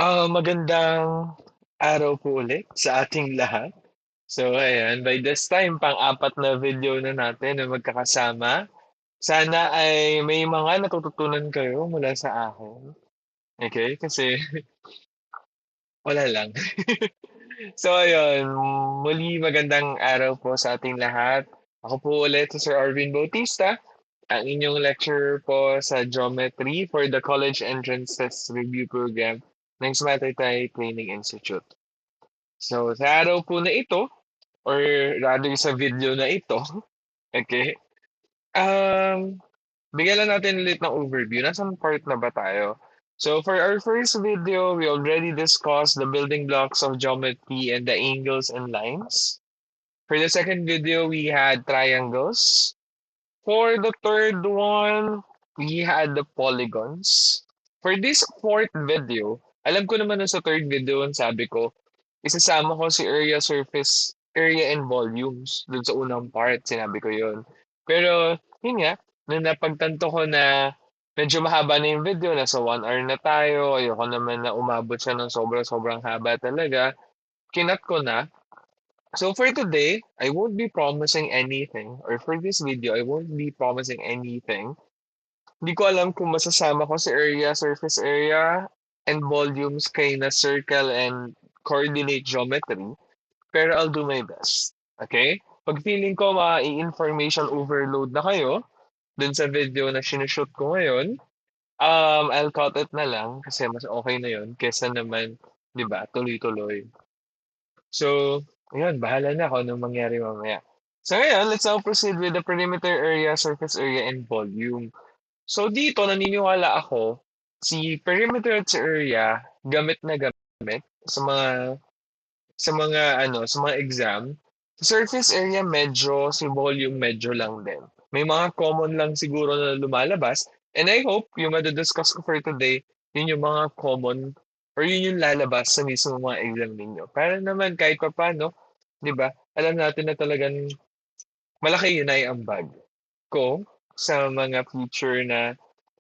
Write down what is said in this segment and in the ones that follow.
Magandang araw po ulit sa ating lahat. So ayan, by this time, pang-apat na video na natin na magkakasama. Sana ay may mga natututunan kayo mula sa akin. Okay? Kasi wala lang. So ayun, muli magandang araw po sa ating lahat. Ako po ulit si Sir Arvin Bautista, ang inyong lecturer po sa Geometry for the College Entrance Test Review Program ng Smattertay Training Institute. So, sa araw po na ito, or rather sa video na ito, okay, bigyan lang natin ulit ng overview. Nasaan part na ba tayo? So, for our first video, we already discussed the building blocks of geometry and the angles and lines. For the second video, we had triangles. For the third one, we had the polygons. For this fourth video, alam ko naman na sa third video, ang sabi ko, isasama ko si area, surface area, and volumes. Dun sa unang part, sinabi ko yun. Pero, yun nga, nung napagtanto ko na medyo mahaba na yung video, nasa 1 hour na tayo, ayoko naman na umabot siya ng sobrang haba talaga, kinat ko na. So for today, I won't be promising anything, or for this video, I won't be promising anything. Hindi ko alam kung masasama ko sa area, surface area, and volumes kay na circle and coordinate geometry. Pero I'll do my best. Okay? Pag feeling ko ma-information overload na kayo dun sa video na sinushoot ko ngayon, I'll cut it na lang kasi mas okay na yun kesa naman, di ba, tuloy-tuloy. So, ayun, bahala na kung anong mangyari mamaya. So ngayon, let's now proceed with the perimeter area, surface area, and volume. So dito, naniniwala ako, si perimeter at si area, gamit na gamit sa mga exam. Sa surface area, medyo, si volume, medyo lang din. May mga common lang siguro na lumalabas. And I hope yung madadiscuss ko for today, yun yung mga common or yun yung lalabas sa mismo mga exam ninyo. Para naman kahit pa paano, di ba, alam natin na talagang malaki yun ay ambag ko sa mga future na,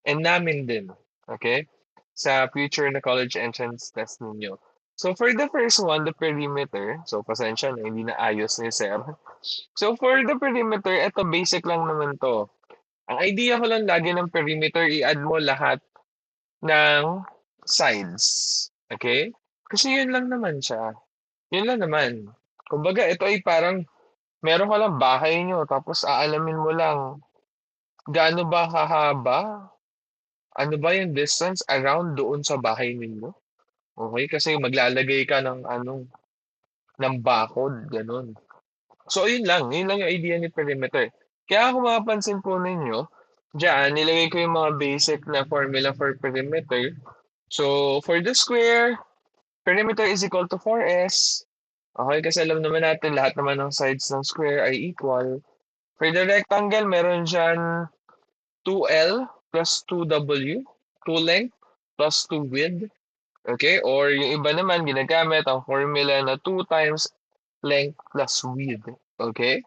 and namin din, okay? Sa future na college entrance test ninyo. So for the first one, the perimeter, so pasensya na, hindi na ayos ni Sir. So for the perimeter, ito basic lang naman to. Ang idea ko lang lagi ng perimeter, i-add mo lahat ng sides. Okay? Kasi yun lang naman siya. Yun lang naman. Kumbaga, ito ay parang meron ka lang bahay nyo, tapos aalamin mo lang gaano ba kahaba, ano ba yung distance around doon sa bahay ninyo. Okay? Kasi maglalagay ka ng ng bakod, ganun. So, yun lang yung idea ni perimeter. Kaya kung mapapansin po ninyo, diyan, nilagay ko yung mga basic na formula for perimeter. So, for the square, perimeter is equal to 4s. Okay, kasi alam naman natin lahat naman ng sides ng square ay equal. For the rectangle, meron dyan 2L plus 2W, 2 length plus 2 width. Okay, or yung iba naman ginagamit ang formula na 2 times length plus width. Okay?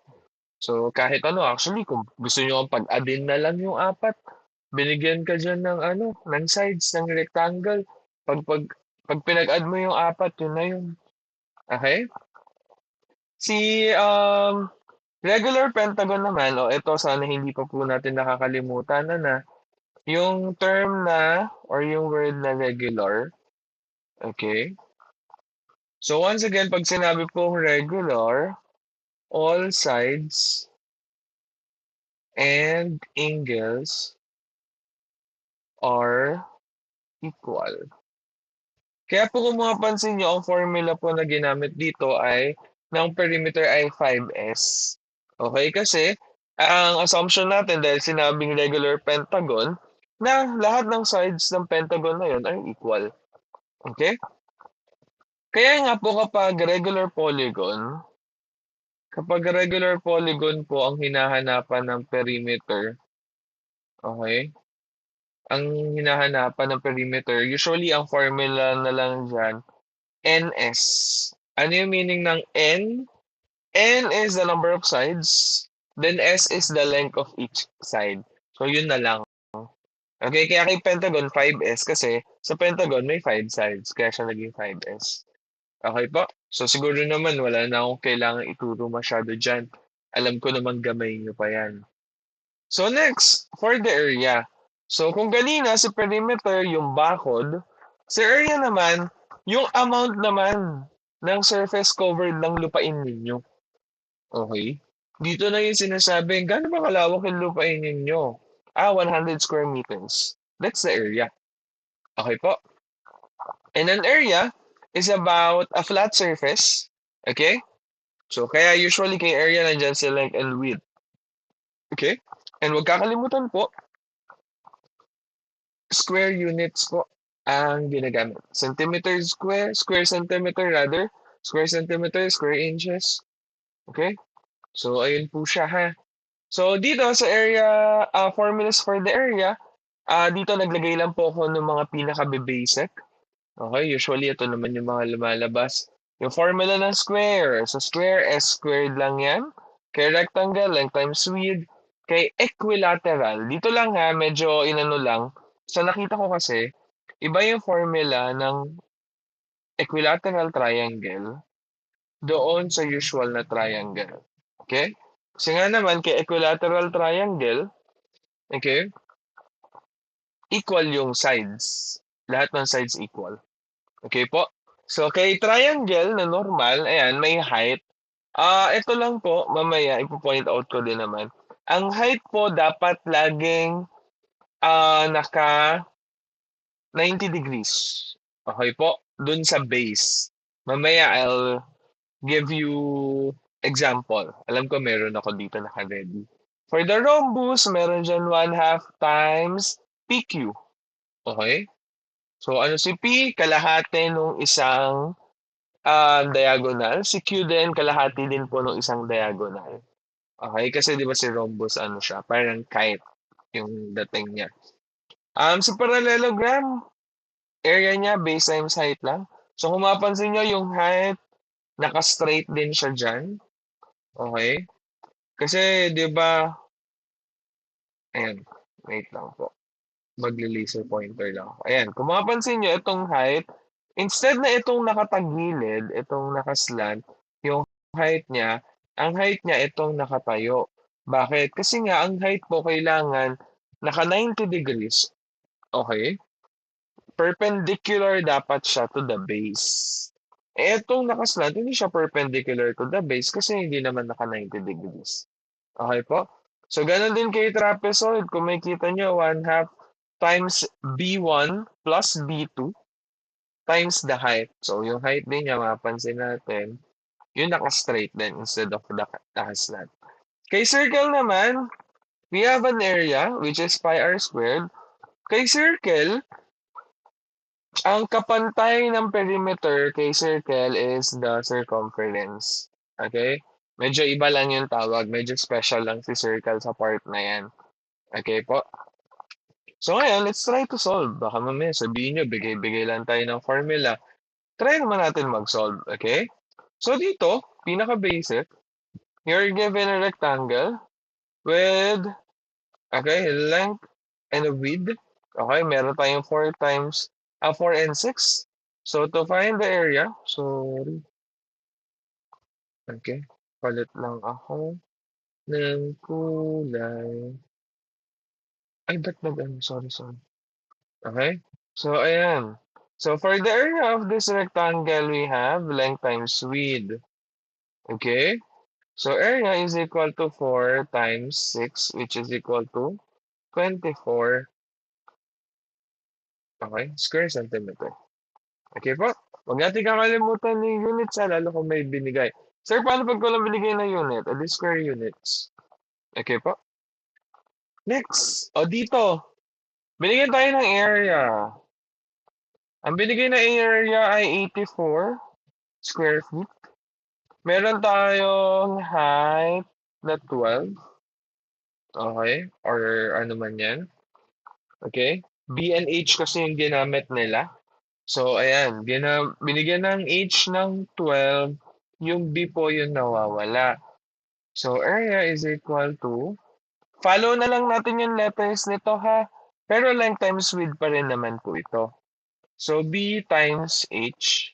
So, kahit ano, actually, kung gusto nyo pag-addin na lang yung apat, binigyan ka dyan ng ng sides ng rectangle. Pag, pag, pag pinag-add mo yung apat, yun na yun. Okay? Si regular pentagon naman, o ito sana hindi pa po natin nakakalimutan na yung term na, or yung word na regular. Okay? So once again, pag sinabi pong regular, all sides and angles are equal. Kaya po kung mapapansin nyo, ang formula po na ginamit dito ay ng perimeter ay 5s. Okay? Kasi ang assumption natin dahil sinabing regular pentagon na lahat ng sides ng pentagon na yun are equal. Okay? Kaya nga po kapag regular polygon po ang hinahanapan ng perimeter, okay? Ang hinahanapan ng perimeter, usually ang formula na lang dyan, NS. Ano yung meaning ng N? N is the number of sides, then S is the length of each side. So yun na lang. Okay, kaya kay Pentagon 5S kasi sa Pentagon may 5 sides, kaya siya naging 5S. Okay po? So siguro naman wala na akong kailangan ituro masyado dyan. Alam ko naman gamay nyo pa yan. So next, for the area. So kung ganina si perimeter yung bakod, sa area naman, yung amount naman ng surface covered ng lupain ninyo. Okay? Dito na yung sinasabi, gaano ba kalawak yung lupain ninyo? 100 square meters. That's the area. Okay po? And an area is about a flat surface. Okay? So, kaya usually kay area nandyan si length and width. Okay? And huwag kakalimutan po, square units po ang ginagamit. Centimeter square, square centimeter rather, square centimeter, square inches. Okay? So, ayun po siya ha. So, dito sa area, formulas for the area, dito naglagay lang po ako ng mga pinaka-basic. Okay, usually ito naman yung mga lumalabas. Yung formula ng square. So square, S squared lang yan. Kay rectangle, length times width. Kay equilateral, dito lang ha, medyo inano lang. So nakita ko kasi, iba yung formula ng equilateral triangle doon sa usual na triangle. Okay? Kasi nga naman, kay equilateral triangle, okay, equal yung sides. Lahat ng sides equal. Okay po? So, kay triangle na normal, ayan, may height. Ito lang po, mamaya, ipo-point out ko din naman. Ang height po dapat laging naka 90 degrees. Okay po? Dun sa base. Mamaya, I'll give you example. Alam ko meron ako dito naka-ready. For the rhombus, meron dyan 1/2 times PQ. Okay? So, ano si P? Kalahati nung isang diagonal. Si Q din, kalahati din po ng isang diagonal. Okay? Kasi di ba si rhombus, ano siya, parang kite yung dating niya. Sa parallelogram, area niya, base times height lang. So kung mapansin nyo, yung height, naka-straight din siya dyan. Okay? Kasi, di ba, ayan, wait lang po. Magli-laser pointer lang ako. Ayan, kung mapapansin nyo, itong height, instead na itong nakatagilid, itong nakaslant, yung height niya, ang height niya itong nakatayo. Bakit? Kasi nga, ang height po kailangan naka 90 degrees. Okay? Perpendicular dapat siya to the base. Itong nakaslant, hindi siya perpendicular to the base kasi hindi naman naka 90 degrees. Okay po? So, ganun din kay trapezoid. Kung makita nyo, 1/2 times B1 plus B2 times the height. So, yung height din niya, mapansin natin, yung naka-straight din instead of the naka-slant. Kay circle naman, we have an area which is pi r squared. Kay circle, ang kapantay ng perimeter kay circle is the circumference. Okay? Medyo iba lang yung tawag. Medyo special lang si circle sa part na yan. Okay po? So ngayon, let's try to solve. Baka mamaya sabihin nyo, bigay-bigay lang tayo ng formula. Try naman natin mag-solve, okay? So dito, pinaka-basic, you're given a rectangle with, okay, length and a width. Okay, meron tayong 4 and 6. So to find the area, sorry, okay, palit lang ako ng kulay. Ay, ba't nag-ano? Sorry. Okay? So, ayan. So, for the area of this rectangle, we have length times width. Okay? So, area is equal to 4 times 6, which is equal to 24. Okay? Square centimeter. Okay po? Huwag natin kakalimutan yung units, lalo kung may binigay. Sir, paano pag walang binigay na unit? Adi square units. Okay po? Next. O, dito. Binigyan tayo ng area. Ang binigay na area ay 84 square feet. Meron tayong height na 12. Okay? Or ano man yan. Okay? B and H kasi yung ginamit nila. So, ayan. Binigyan ng H ng 12. Yung B po yung nawawala. So, area is equal to, follow na lang natin yung letters nito ha. Pero length times width pa rin naman po ito. So, B times H.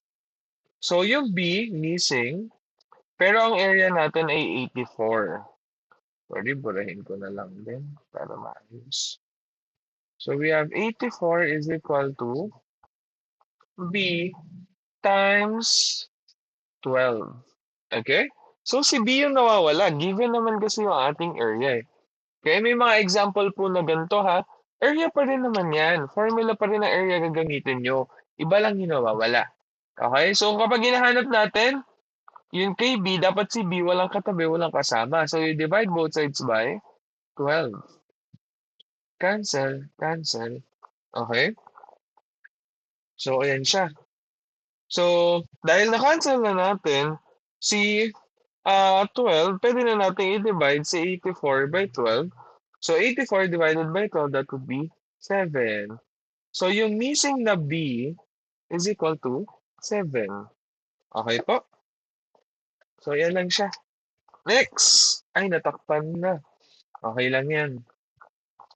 So, yung B, missing. Pero ang area natin ay 84. Sorry, burahin ko na lang din para maayos. So, we have 84 is equal to B times 12. Okay? So, si B yung nawawala. Given naman kasi yung ating area eh. Kaya may mga example po na ganito ha. Area pa rin naman yan. Formula pa rin ang area gagamitin nyo. Iba lang yung nawawala. Okay? So, kapag hinahanap natin, yung kay B, dapat si B walang katabi, walang kasama. So, you divide both sides by 12. Cancel, cancel. Okay? So, ayan siya. So, dahil na-cancel na natin, si 12, pwede na natin i-divide si 84 by 12. So, 84 divided by 12, that would be 7. So, yung missing na B is equal to 7. Okay po? So, yan lang siya. Next! Ay, natakpan na. Okay lang yan.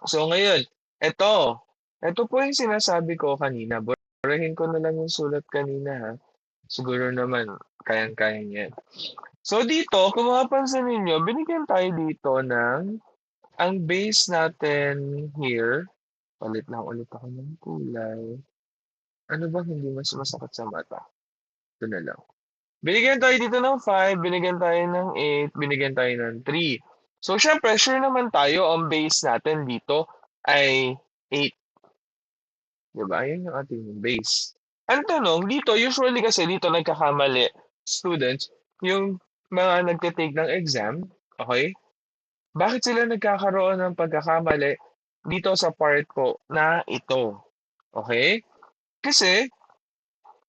So, ngayon, eto. Ito po yung sinasabi ko kanina. Burahin ko na lang yung sulat kanina ha. Siguro naman, kayang-kaya niyan. So, dito, kung mapapansin ninyo, binigyan tayo dito ng ang base natin here. Palit lang ulit ako ng kulay. Ano ba hindi mas masakit sa mata? Ito na lang. Binigyan tayo dito ng 5, binigyan tayo ng 8, binigyan tayo ng 3. So, syempre, sure naman tayo ang base natin dito ay 8. Diba? Yan yung ating base. Ang tanong, dito, usually kasi dito nagkakamali students, yung mga nagtitake ng exam, okay? Bakit sila nagkakaroon ng pagkakamali dito sa part ko na ito? Okay? Kasi,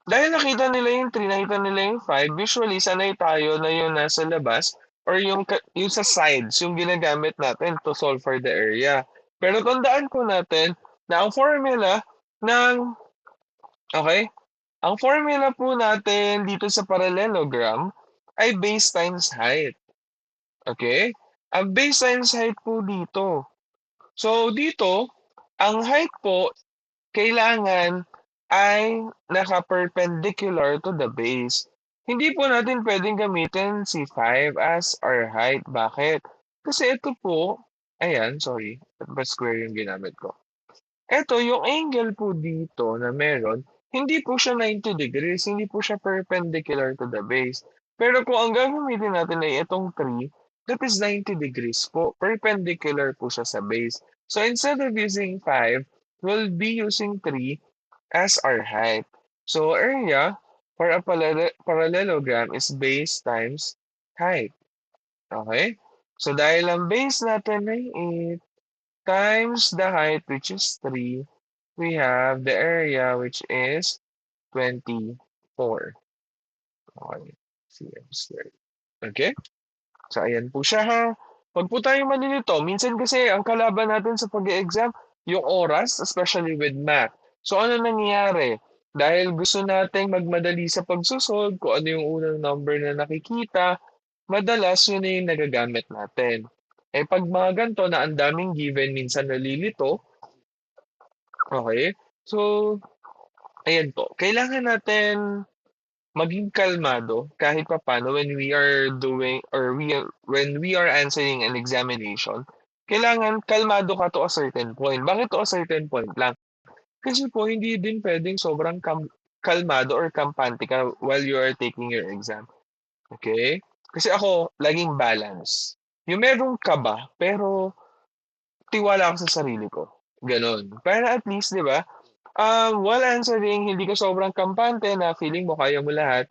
dahil nakita nila yung 3, nakita nila yung 5, usually sanay tayo na yung nasa labas or yung sa sides, yung ginagamit natin to solve for the area. Pero tandaan po natin na ang formula ng, okay, ang formula po natin dito sa parallelogram ay base times height. Okay? Ang base times height po dito. So, dito, ang height po kailangan ay naka-perpendicular to the base. Hindi po natin pwedeng gamitin si 5 as our height. Bakit? Kasi ito po, ayan, sorry, ba square yung ginamit ko. Ito, yung angle po dito na meron, hindi po siya 90 degrees, hindi po siya perpendicular to the base. Pero kung ang gagamitin natin ay itong 3, that is 90 degrees po. Perpendicular po siya sa base. So instead of using 5, we'll be using 3 as our height. So area for a parallelogram is base times height. Okay? So dahil ang base natin ay 8 times the height which is 3, we have the area which is 24. Okay. cm squared. Okay? So ayan po siya ha. Huwag po tayo malilito. Minsan kasi ang kalaban natin sa pag-exam, yung oras, especially with math. So ano nangyayari? Dahil gusto nating magmadali sa pagsusolve, kung ano yung unang number na nakikita, madalas yun na yung nagagamit natin. Eh pag mga ganito na ang daming given, minsan nalilito, okay? So, ayan po. Kailangan natin maging kalmado kahit papaano when we are doing or when we are answering an examination. Kailangan kalmado ka to a certain point. Bakit to a certain point lang? Kasi po hindi din pwedeng sobrang kalmado or kampante ka while you are taking your exam. Okay? Kasi ako, laging balance. Yung meron kaba, pero tiwala ako sa sarili ko. Ganon. Para at least, di ba, while answering, hindi ka sobrang kampante na feeling mo kaya mo lahat.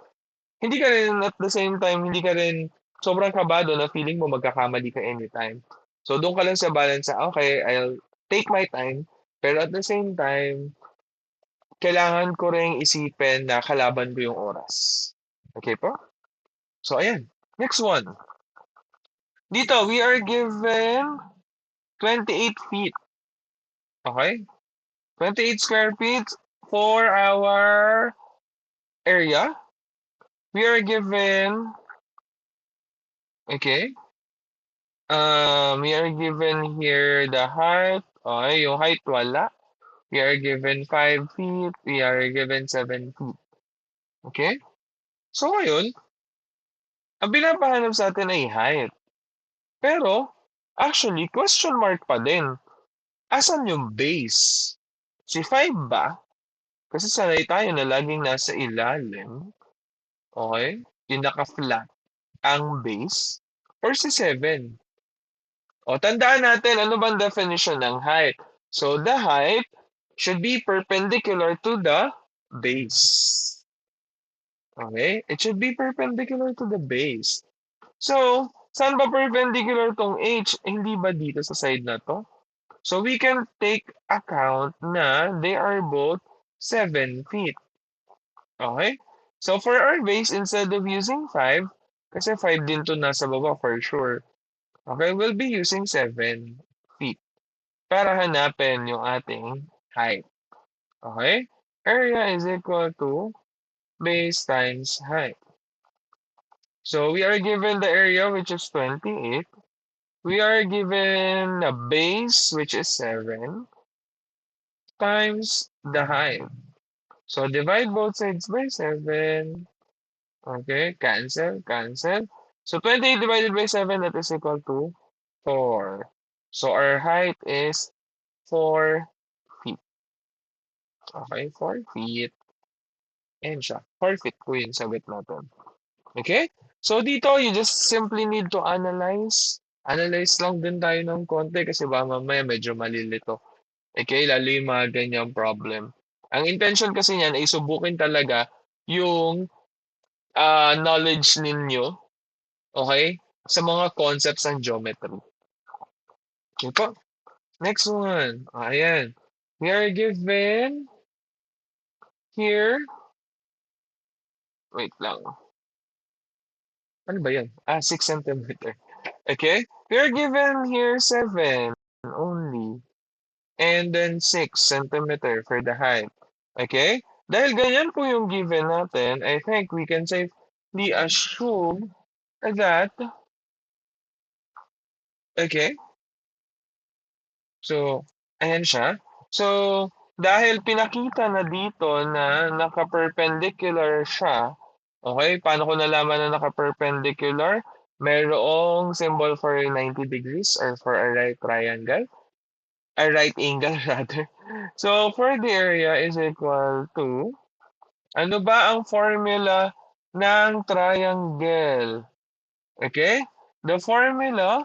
Hindi ka rin at the same time, hindi ka rin sobrang kabado na feeling mo magkakamali ka anytime. So, doon ka lang sa balance sa, okay, I'll take my time. Pero at the same time, kailangan ko rin isipin na kalaban ko yung oras. Okay po? So, ayan. Next one. Dito, we are given 28 feet. Okay? 28 square feet for our area. We are given, okay, we are given here the height Okay, yung height wala. We are given 5 feet. We are given 7 feet. Okay? So ngayon, ang pinapahanap sa atin ay height. Pero, actually, question mark pa din. Asan yung base? Si 5 ba? Kasi sanay tayo na laging nasa ilalim. Okay? Yung naka-flat ang base. Or si 7. O, tandaan natin ano bang definition ng height. So, the height should be perpendicular to the base. Okay? It should be perpendicular to the base. So, saan ba perpendicular tong H? Hindi ba dito sa side na to? So, we can take account na they are both 7 feet. Okay? So, for our base, instead of using 5, kasi 5 din to nasa baba for sure. Okay, we'll be using 7 feet para hanapin yung ating height. Okay? Area is equal to base times height. So, we are given the area, which is 28. We are given a base, which is 7, times the height. So, divide both sides by 7. Okay, cancel, cancel. So, 28 divided by 7, that is equal to 4. So, our height is 4 feet. Okay, 4 feet. And siya. 4 feet po yung sagot natin. Okay? So, dito, you just simply need to analyze. Analyze lang din tayo ng konti kasi baka mamaya medyo malilito. Okay, lalo yung mga ganyang problem. Ang intention kasi niyan ay subukin talaga yung knowledge ninyo, okay, sa mga concepts ng geometry. Okay po. Next one. Ayan. We are given here, wait lang. Ano ba yan? 6 centimeter. Okay? We are given here 7 only. And then 6 centimeter for the height. Okay? Dahil ganyan po yung given natin, I think we can safely assume that, okay? So, ayan siya. So, dahil pinakita na dito na naka-perpendicular siya, okay? Paano ko nalaman na naka-perpendicular? Mayroong symbol for 90 degrees or for a right triangle. A right angle rather. So, for the area is equal to, ano ba ang formula ng triangle? Okay? The formula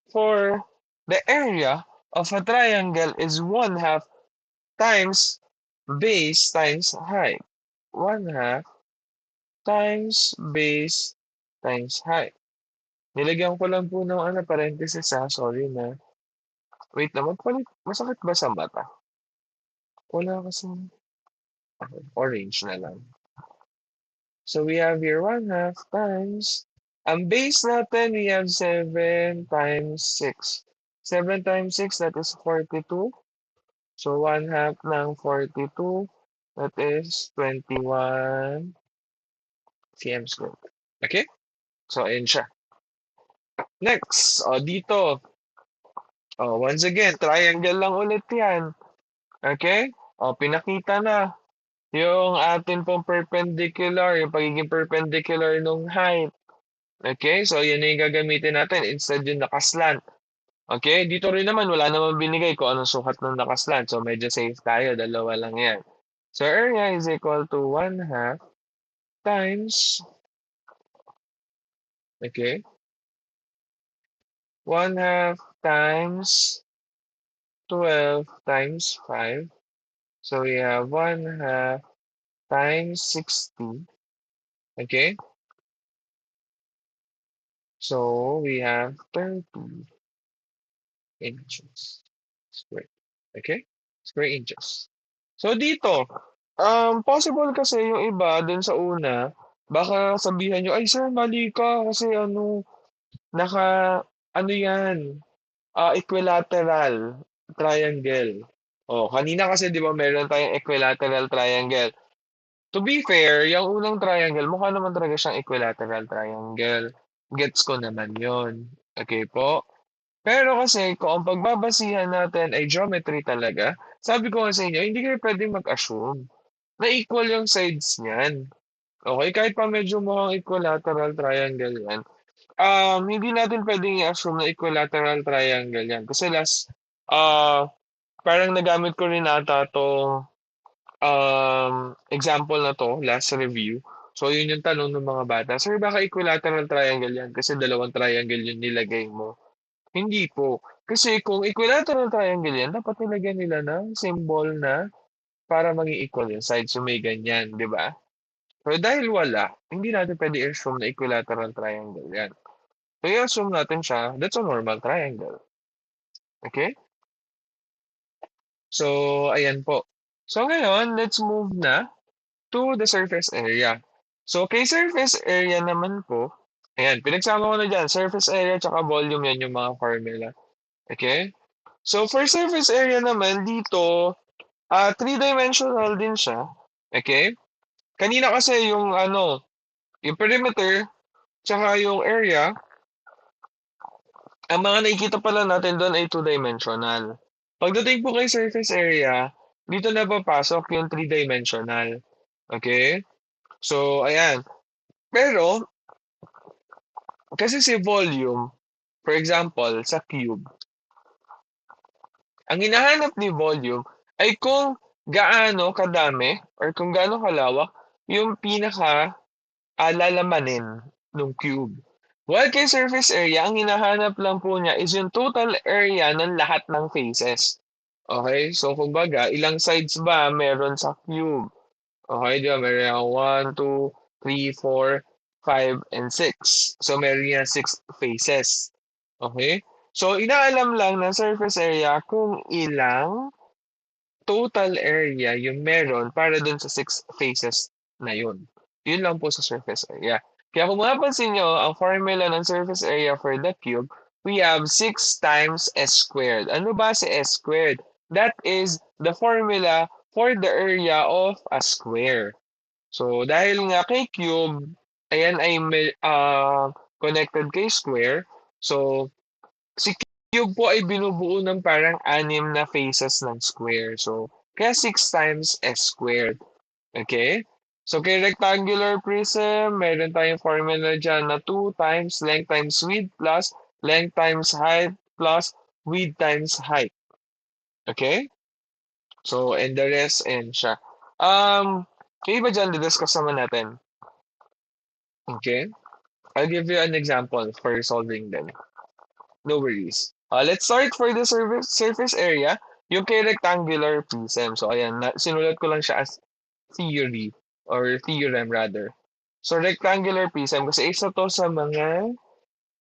for the area of a triangle is 1/2 times base times height. 1/2 times base times height. Nilagyan ko lang po ng parenthesis sorry na. Wait lang, masakit ba sa mata? Wala kasi. Okay, orange na lang. So we have here 1/2 times, ang base natin, we have 7 times 6. 7 times 6, that is 42. So 1/2 ng 42, that is 21 cm squared. Okay? So, ayun siya. Next, dito. Once again, triangle lang ulit yan. Okay? Pinakita na yung atin pong perpendicular, yung pagiging perpendicular nung height. Okay? So, yun na yung gagamitin natin instead yung nakaslant. Okay? Dito rin naman, wala naman binigay kung anong sukat ng nakaslant. So, medyo safe tayo. Dalawa lang yan. So, area is equal to 1/2 times, okay? 1/2 times 12 times 5. So, we have 1/2 times 60. Okay? So, we have 30 inches square. Okay? Square inches. So, dito, possible kasi yung iba dun sa una, baka sabihan nyo, ay sir, mali ka kasi naka, yan, equilateral triangle. Kanina kasi 'di ba meron tayong equilateral triangle. To be fair, yung unang triangle mukha naman talaga siyang equilateral triangle. Gets ko naman 'yon. Okay po? Pero kasi kung ang pagbabasihan natin ay geometry talaga, sabi ko nga sa inyo, hindi kayo pwedeng mag-assume na equal yung sides niyan. Okay? Kahit pa medyo mukhang equilateral triangle yan, hindi natin pwedeng i-assume na equilateral triangle yan. Kasi parang nagamit ko rin ata to example na to, last review. So, yun yung tanong ng mga bata. Sir, baka equilateral triangle yan kasi dalawang triangle yung nilagay mo. Hindi po. Kasi kung equilateral triangle yan, dapat nilagyan nila ng symbol na para maging equal yung sides. So, may ganyan, di ba? Pero dahil wala, hindi natin pwede i-assume na equilateral triangle yan. So, i-assume natin siya, that's a normal triangle. Okay? So, ayan po. So, ngayon, let's move na to the surface area. So, kay surface area naman po, ayan, pinagsama ko na dyan, surface area tsaka volume yan yung mga formula. Okay? So, for surface area naman, dito, three-dimensional din siya. Okay? Kanina kasi yung perimeter, tsaka yung area, ang mga nakikita pala natin doon ay two-dimensional. Pagdating po kay surface area, dito na papasok yung three-dimensional. Okay? So, ayan. Pero, kasi si volume, for example, sa cube, ang hinahanap ni volume ay kung gaano kadami or kung gaano kalawak yung pinaka lalamanin ng cube. While kay surface area, ang hinahanap lang po niya is yung total area ng lahat ng faces. Okay? So, kumbaga, ilang sides ba meron sa cube? Okay, di ba? Meron yung 1, 2, 3, 4, 5, and 6. So, meron yan 6 faces. Okay? So, inaalam lang ng surface area kung ilang total area yung meron para dun sa 6 faces na yun. Yun lang po sa surface area. Kaya kung mapapansin nyo, ang formula ng surface area for the cube, we have 6 times s squared. Ano ba si s squared? That is the formula for the area of a square. So, dahil nga kay cube, ayan ay connected kay square. So, si cube po ay binubuo ng parang anim na faces ng square. So, kaya 6 times s squared. Okay? So, kay rectangular prism, meron tayong formula dyan na 2 times length times width plus length times height plus width times height. Okay? So, and the rest, and siya. Kaya ba dyan, didiscuss naman natin? Okay? I'll give you an example for solving them. No worries. Let's start for the surface area, yung kay rectangular prism. So, ayan, sinulat ko lang siya as theory or theorem rather. So, rectangular prism kasi isa to sa mga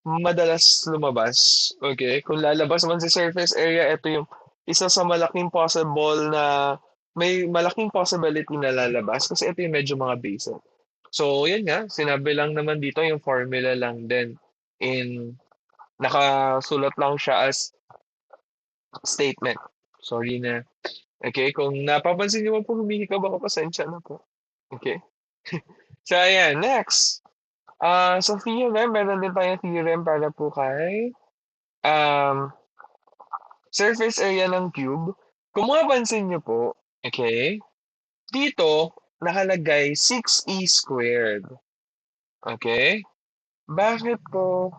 madalas lumabas. Okay? Kung lalabas man sa surface area, ito yung isa sa malaking possible na may malaking possibility na lalabas kasi ito yung medyo mga basic. So, yan nga, sinabi lang naman dito yung formula lang din in nakasulat lang siya as statement. Sorry na. Okay, kung napapansin niyo po humihikab ako, pasensya na po. Okay. So, ayan, next. Sa theorem, meron din tayong theorem para po kay um, surface area ng cube. Kung mapapansin niyo po, okay, dito nakalagay 6e squared. Okay? Bakit po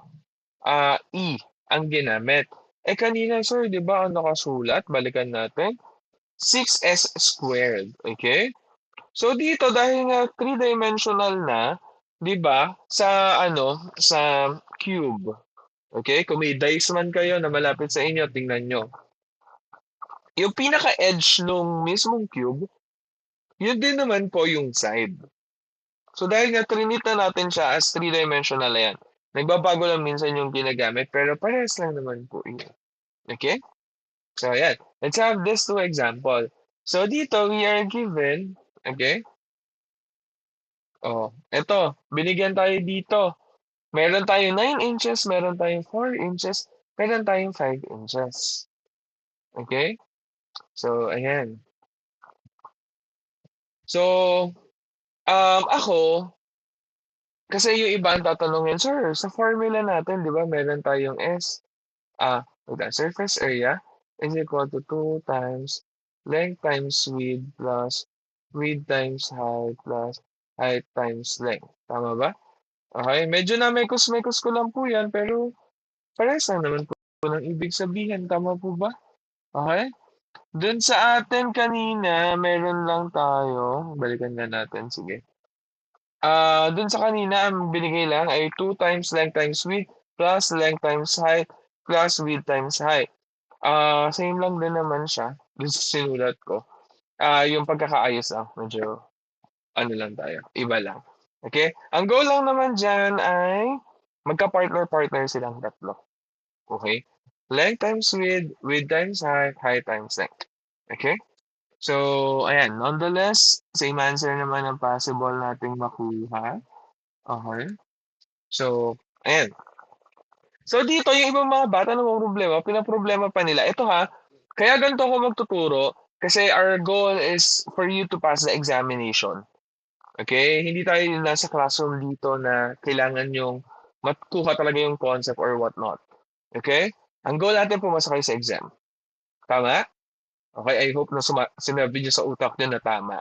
E ang ginamit? Eh kanina sir, di ba ang nakasulat? Balikan natin. 6s squared. Okay? So dito dahil nga three-dimensional na, 'di ba? Sa cube. Okay? Kung may dice man kayo na malapit sa inyo, tingnan nyo. Yung pinaka-edge nung mismong cube, yun din naman po yung side. So dahil nga trinita natin siya as three-dimensional yan, nagbabago lang minsan yung ginagamit, pero parehas lang naman po yun. Okay? So ayan, let's have this two example. So dito, we are given, okay? Oh, eto, binigyan tayo dito. Meron tayong 9 inches, meron tayong 4 inches, meron tayong 5 inches. Okay? So, ayan. So, ako, kasi yung iba ang tatanungin, sir, sa formula natin, di ba, meron tayong S, the surface area is equal to 2 times length times width plus width times height plus height times length. Tama ba? Okay, medyo na mekos-mekos ko lang po yan, pero parehas lang naman po ng ibig sabihin. Tama po ba? Okay? Dun sa atin kanina, meron lang tayo. Balikan na natin, sige. Dun sa kanina, ang binigay lang ay 2 times length times width plus length times height plus width times height. Same lang din naman siya dun sa sinulat ko. Yung pagkakaayos lang, medyo ano lang tayo, iba lang. Okay? Ang goal lang naman dyan ay magka-partner-partner silang tatlo. Okay? Length times width, width times height, height times length. Okay? So, ayan. Nonetheless, same answer naman ang possible nating makuha. Okay? So, ayan. So, dito, yung ibang mga bata na problema, pinaproblema pa nila. Ito ha, kaya ganito ako magtuturo kasi our goal is for you to pass the examination. Okay? Hindi tayo nasa classroom dito na kailangan yung matukuha talaga yung concept or whatnot. Okay? Ang goal natin pumasok kayo sa exam. Tama? Okay, I hope na sinabi niyo sa utak niyo na tama.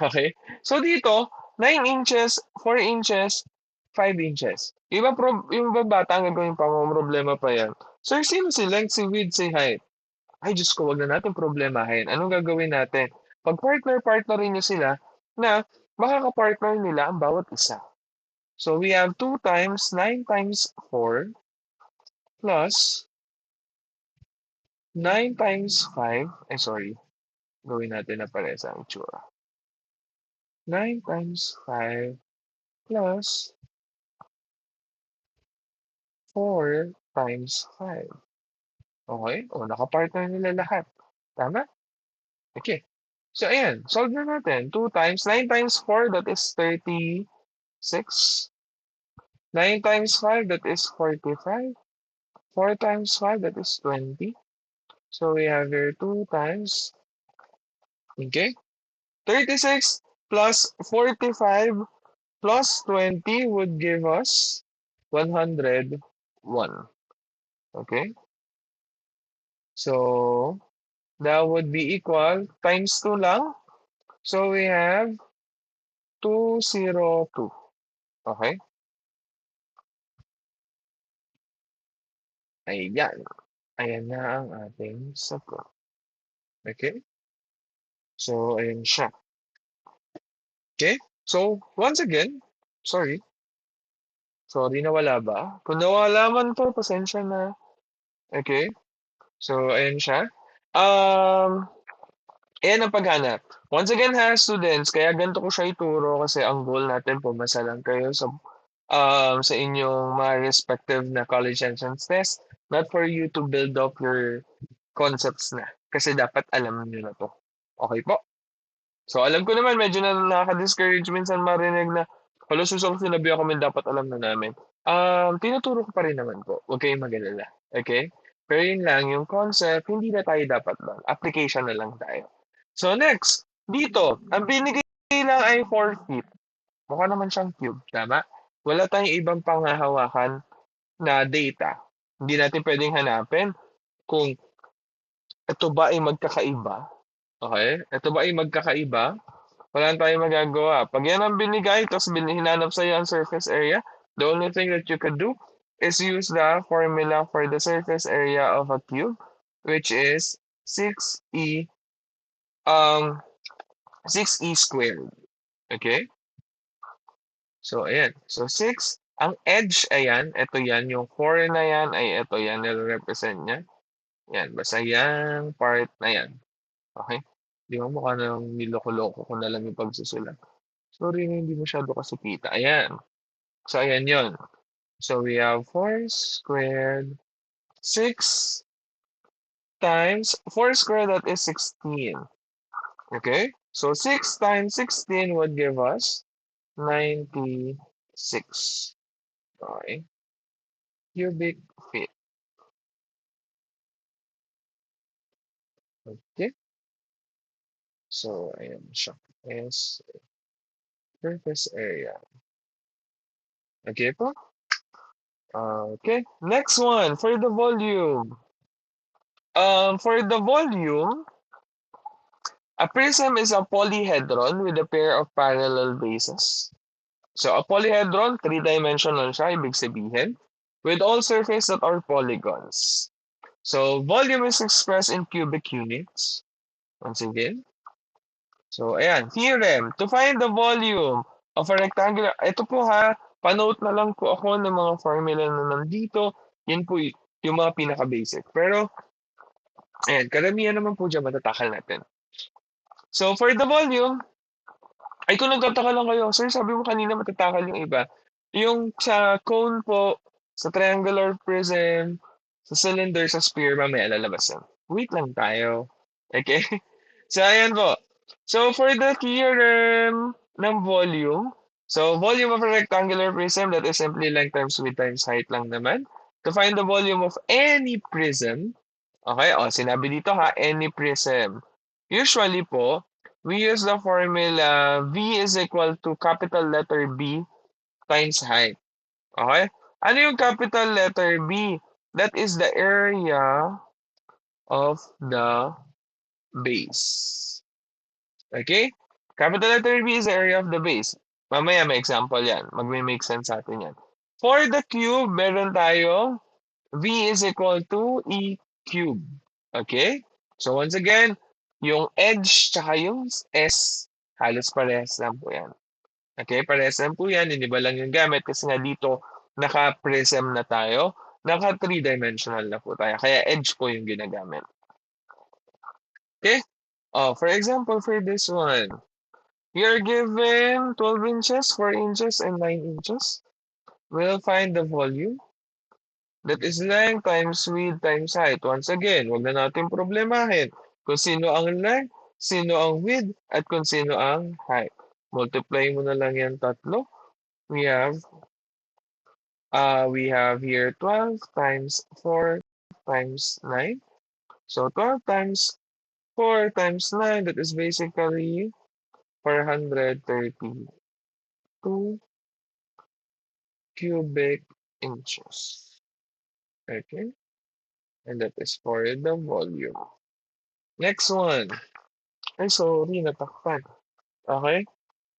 Okay? So dito, 9 inches, 4 inches, 5 inches. Yung ibang bata ang gagawin pa mo, problema pa yan. Sir, sino si length, si width, si height? Ay, Diyos ko, wag na natin problemahin. Anong gagawin natin? Pag partner-partnerin niyo sila, na makaka-partner nila ang bawat isa. So we have 2 times 9 times 4 plus 9 times 5. Ay, sorry. Gawin natin na parehas ang itsura. 9 times 5 plus 4 times 5. Okay? O, nakapartner nila lahat. Tama? Okay. So, ayan. Solve na natin. 2 times 9 times 4, that is 36. 9 times 5, that is 45. 4 times 5, that is 20. So, we have here 2 times, okay? 36 plus 45 plus 20 would give us 101. Okay? So, that would be equal times 2 lang. So, we have 202. Okay? Ayan. Ayan na ang ating sagot. Okay? So, ayan siya. Okay? So, once again, sorry. Sorry, nawala ba? Kung nawala man to, pasensya na. Okay? So, ayan siya. Ayan ang paghanap. Once again ha, students, kaya ganito ko siya ituro kasi ang goal natin pumasa lang kayo sa inyong mga respective na college entrance test, not for you to build up your concepts na. Kasi dapat alam niyo na to. Okay po? So alam ko naman medyo na nakaka-discourage minsan marinig na hala susong sinabi ako min dapat alam na namin. Tinuturo ko pa rin naman po. Huwag kayong mag-alala. Okay? Pero yun lang, yung concept, hindi na tayo dapat doon. Application na lang tayo. So next, dito, ang binigay lang ay 4 feet. Mukha naman siyang cube, tama? Wala tayong ibang panghahawakan na data. Hindi natin pwedeng hanapin kung ito ba ay magkakaiba. Okay? Ito ba ay magkakaiba? Wala tayong magagawa. Pag yan ang binigay, tapos hinanap sa'yo ang surface area, the only thing that you could do is use the formula for the surface area of a cube, which is 6e um 6e squared. Okay? So, ayan. So, 6. Ang edge, ayan. Ito yan. Yung 4 na yan, ay ito yan. Nire-represent niya. Yan. Basta yung part na yan. Okay? Di mo mukha nang niloko-loko ko na lang yung pagsusulat. Sorry na hindi masyado kasi kita. Ayan. So, ayan yon. So, we have 4 squared. 6 times 4 squared, that is 16. Okay? So, 6 times 16 would give us 96. Okay? Cubic feet. Okay? So, ayan siya. Is surface area. Okay po? Okay, next one for the volume. For the volume, a prism is a polyhedron with a pair of parallel bases. So a polyhedron, three-dimensional siya, ibig sabihin, with all surfaces that are polygons. So volume is expressed in cubic units. Once again. So ayan, theorem. To find the volume of a rectangular, ito po ha, panote na lang po ako ng mga formula na nandito. Yan po yung mga pinaka-basic. Pero, ayan, karamihan naman po dyan matatakal natin. So for the volume, ay kung nagtataka lang kayo, sir, sabi mo kanina matatakal yung iba. Yung sa cone po, sa triangular prism, sa cylinder, sa sphere, mamaya lalabas yan. Wait lang tayo. Okay? So, ayan po. So, for the theorem ng volume, so volume of a rectangular prism, that is simply length times width times height lang naman. To find the volume of any prism, okay, o, sinabi dito ha, any prism. Usually po, we use the formula V is equal to capital letter B times height. Okay? Ano yung capital letter B? That is the area of the base. Okay? Capital letter B is the area of the base. Mamaya may example yan. Magme-make sense sa atin yan. For the cube, meron tayo V is equal to E cube. Okay? So once again, yung edge tsaka yung S, halos parehas lang po yan. Okay? Parehas lang po yan. Hindi ba lang yung gamit kasi nga dito naka-prism na tayo. Naka three-dimensional na po tayo. Kaya edge po yung ginagamit. Okay? Oh, for example, for this one, we are given 12 inches, 4 inches, and 9 inches. We'll find the volume. That is length times width times height. Once again, wag na natin problemahin kung sino ang length, sino ang width, at kung sino ang height. Multiply mo na lang yan tatlo. We have here 12 times 4 times 9. So 12 times 4 times 9, that is basically 432 cubic inches. Okay? And that is for the volume. Next one. Ay, sorry, natakpan. Okay?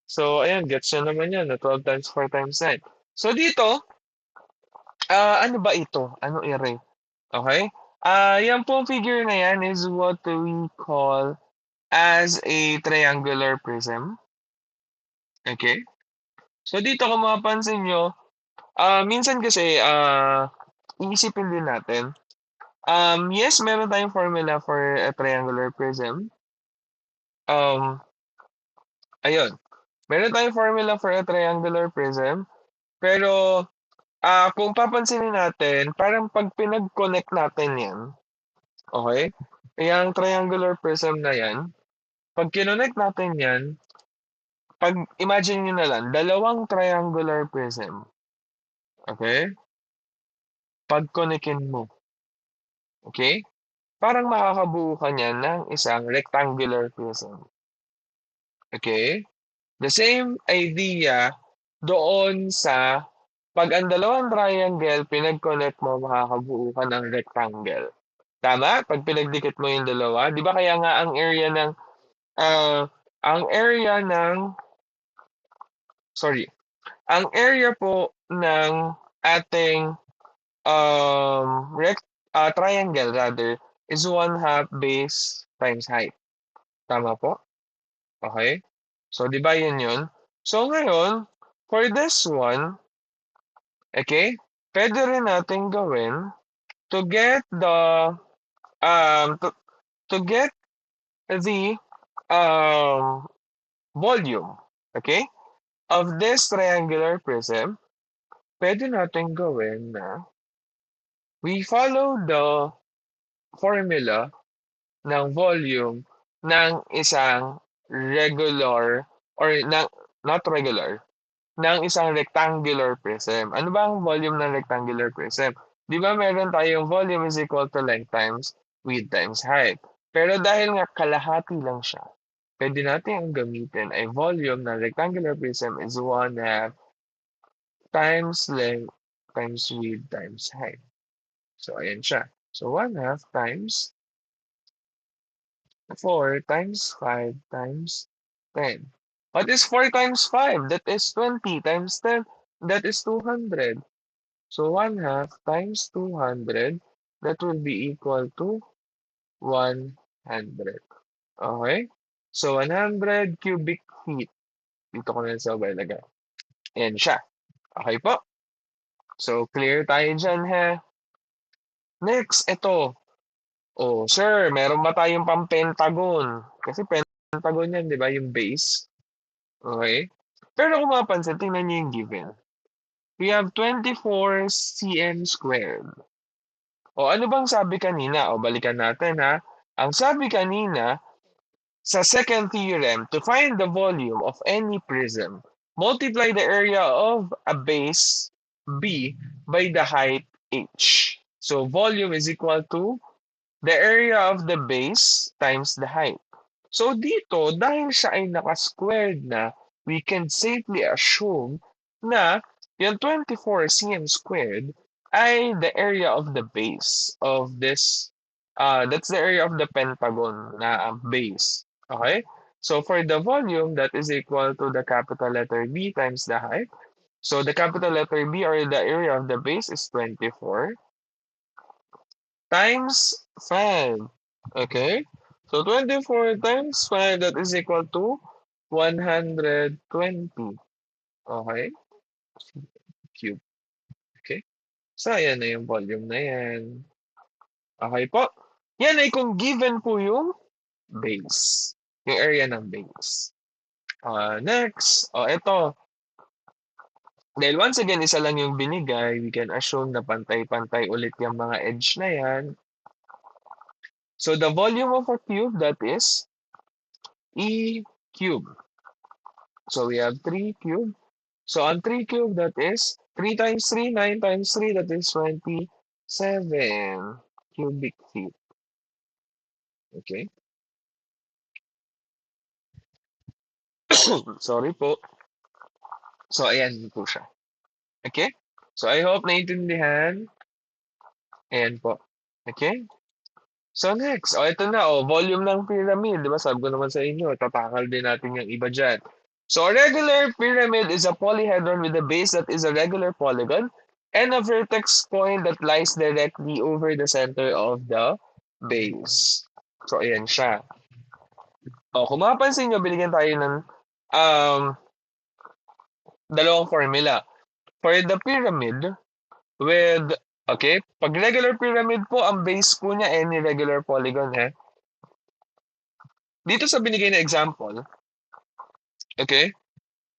So, ayan, gets nyo naman yan, na 12 times 4 times 9. So, dito, ano ba ito? Ano array? Okay? Yan pong figure na yan is what we call as a triangular prism. Okay? So, dito kung mapapansin nyo, minsan kasi, iisipin din natin, yes, meron tayong formula for a triangular prism. Ayun. Meron tayong formula for a triangular prism. Pero, kung papansinin natin, parang pag pinag-connect natin yan, okay? Yung triangular prism na yan, pag kinonnect natin yan, pag imagine nyo na lang, dalawang triangular prism, okay? Pag connectin mo, okay? Parang makakabuo ka niyan ng isang rectangular prism. Okay? The same idea doon sa pag ang dalawang triangle pinag-connect mo, makakabuo ka ng rectangle. Tama? Pag pinagdikit mo yung dalawa, 'di ba kaya nga ah, ang area ng sorry, ang area po ng ating triangle rather is 1/2 base times height. Tama po? Okay? So 'di ba 'yun? So ngayon, for this one, okay, pwede rin natin gawin to get um to, to get the um volume, okay, of this triangular prism, pwede natin gawin na we follow the formula ng volume ng isang regular or ng not regular ng isang rectangular prism. Ano ba ang volume ng rectangular prism? Di ba meron tayong volume is equal to length times width times height. Pero dahil nga kalahati lang siya, pwede natin ang gamitin ay volume ng rectangular prism is 1/2 times length times width times height. So, ayan siya. So, 1/2 times 4 times 5 times 10. What is 4 times 5? That is 20 times 10. That is 200. So 1/2 times 200, that will be equal to 100. Okay? So 100 cubic feet. Dito ko na sa ilagay. Ayan siya. Okay po? So clear tayo dyan ha. Next, ito. Oh, sir, meron ba tayong pang-pentagon? Kasi pentagon yan, di ba? Yung base. Okay? Pero kung mapansin, tingnan niyo yung given. We have 24 cm squared. O ano bang sabi kanina? O balikan natin ha. Ang sabi kanina, sa second theorem, to find the volume of any prism, multiply the area of a base B by the height H. So volume is equal to the area of the base times the height. So dito, dahil siya ay naka-squared na, we can safely assume na yung 24 cm squared ay the area of the base of this, that's the area of the pentagon na base. Okay? So for the volume, that is equal to the capital letter B times the height. So the capital letter B, or the area of the base, is 24 times 5. Okay? So 24 times 5, that is equal to 120. Okay? Cube. Okay? So, ayan na yung volume na yan. Okay po? Yan ay kung given po yung base. Yung area ng base. Next. Ito. Dahil once again, isa lang yung binigay, we can assume na pantay-pantay ulit yung mga edge na yan. So, the volume of a cube, that is E cube. So, we have 3 cube. So, on 3 cube, that is 3 times 3, 9 times 3, that is 27 cubic feet. Okay? Sorry po. So, ayan po siya. Okay? So, I hope naintindihan. Ayan po. Okay? So, next. Ito na. Volume ng pyramid. Di ba? Sabi ko naman sa inyo, tatakal din natin yung iba dyan. So, a regular pyramid is a polyhedron with a base that is a regular polygon and a vertex point that lies directly over the center of the base. So, ayan siya. Kung mapapansin nyo, binigyan tayo ng um, dalawang formula. For the pyramid, with, okay, pag regular pyramid po, ang base po niya any regular polygon, Dito sa binigay na example, okay,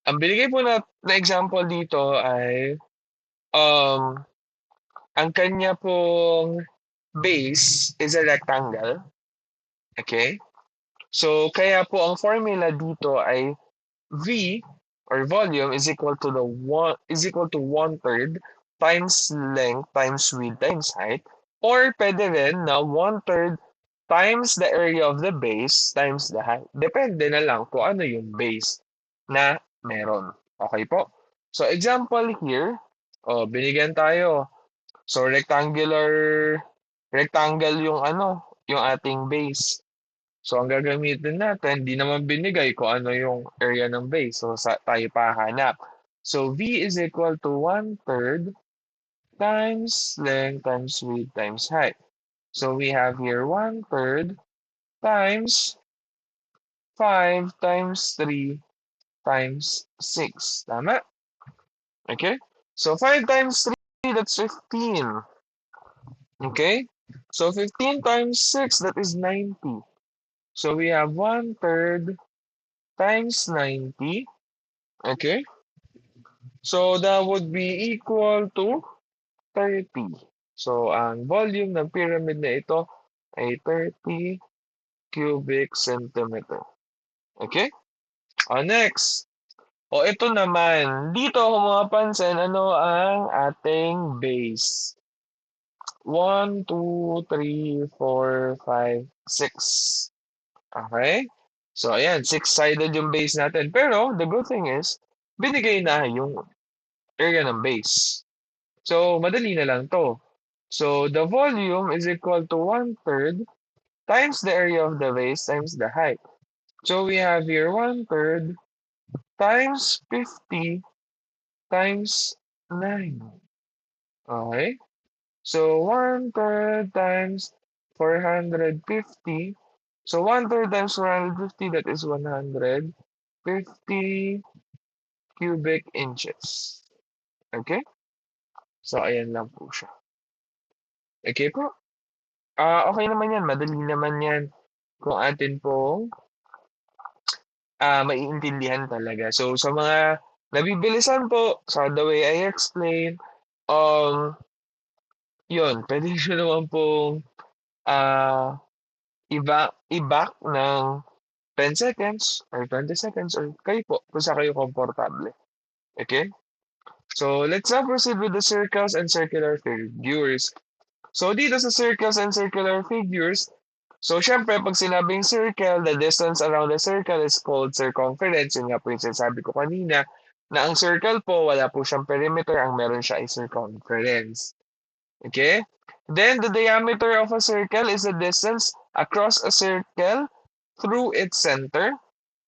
ang binigay po na example dito ay ang kanya pong base is a rectangle. Okay? So, kaya po ang formula dito ay V, or volume, is equal to 1/3 times length times width times height, or pwede rin na 1/3 times the area of the base times the height. Depende na lang kung ano yung base na meron. Okay po? So, example here, binigyan tayo. So, rectangle yung yung ating base. So, ang gagamitin natin, di naman binigay kung ano yung area ng base. So, tayo pahanap. So, V is equal to 1/3 times length times width times height. So, we have here 1/3 times 5 times 3 times 6. Tama? Okay? So, 5 times 3, that's 15. Okay? So, 15 times 6, that is 90. So, we have 1/3 times 90. Okay? So, that would be equal to 30. So, ang volume ng pyramid na ito ay 30 cubic centimeter. Okay? Next. Ito naman. Dito, kung mapapansin, ano ang ating base? 1, 2, 3, 4, 5, 6. Okay? So, ayan, 6-sided yung base natin. Pero, the good thing is, binigay na yung area ng base. So, madali na lang to. So, the volume is equal to 1/3 times the area of the base times the height. So, we have here 1/3 times 50 times 9. Okay? So, 1/3 times 450. So, 1/3 times 450, that is 150 cubic inches. Okay? So, ayan lang po siya. Okay po? Okay naman yan. Madali naman yan kung atin pong maiintindihan talaga. So, sa mga nabibilisan po, sa the way I explain, um, yun, pwede nyo naman pong ah, i-back ng 10 seconds or 20 seconds or kayo po kung saan kayo komportable. Okay? So, let's now proceed with the circles and circular figures. So, dito sa circles and circular figures, so syempre, pag sinabing circle, the distance around the circle is called circumference. Yun nga po yung sinasabi ko kanina, na ang circle po, wala po siyang perimeter, ang meron siya ay circumference. Okay? Then, the diameter of a circle is the distance across a circle through its center,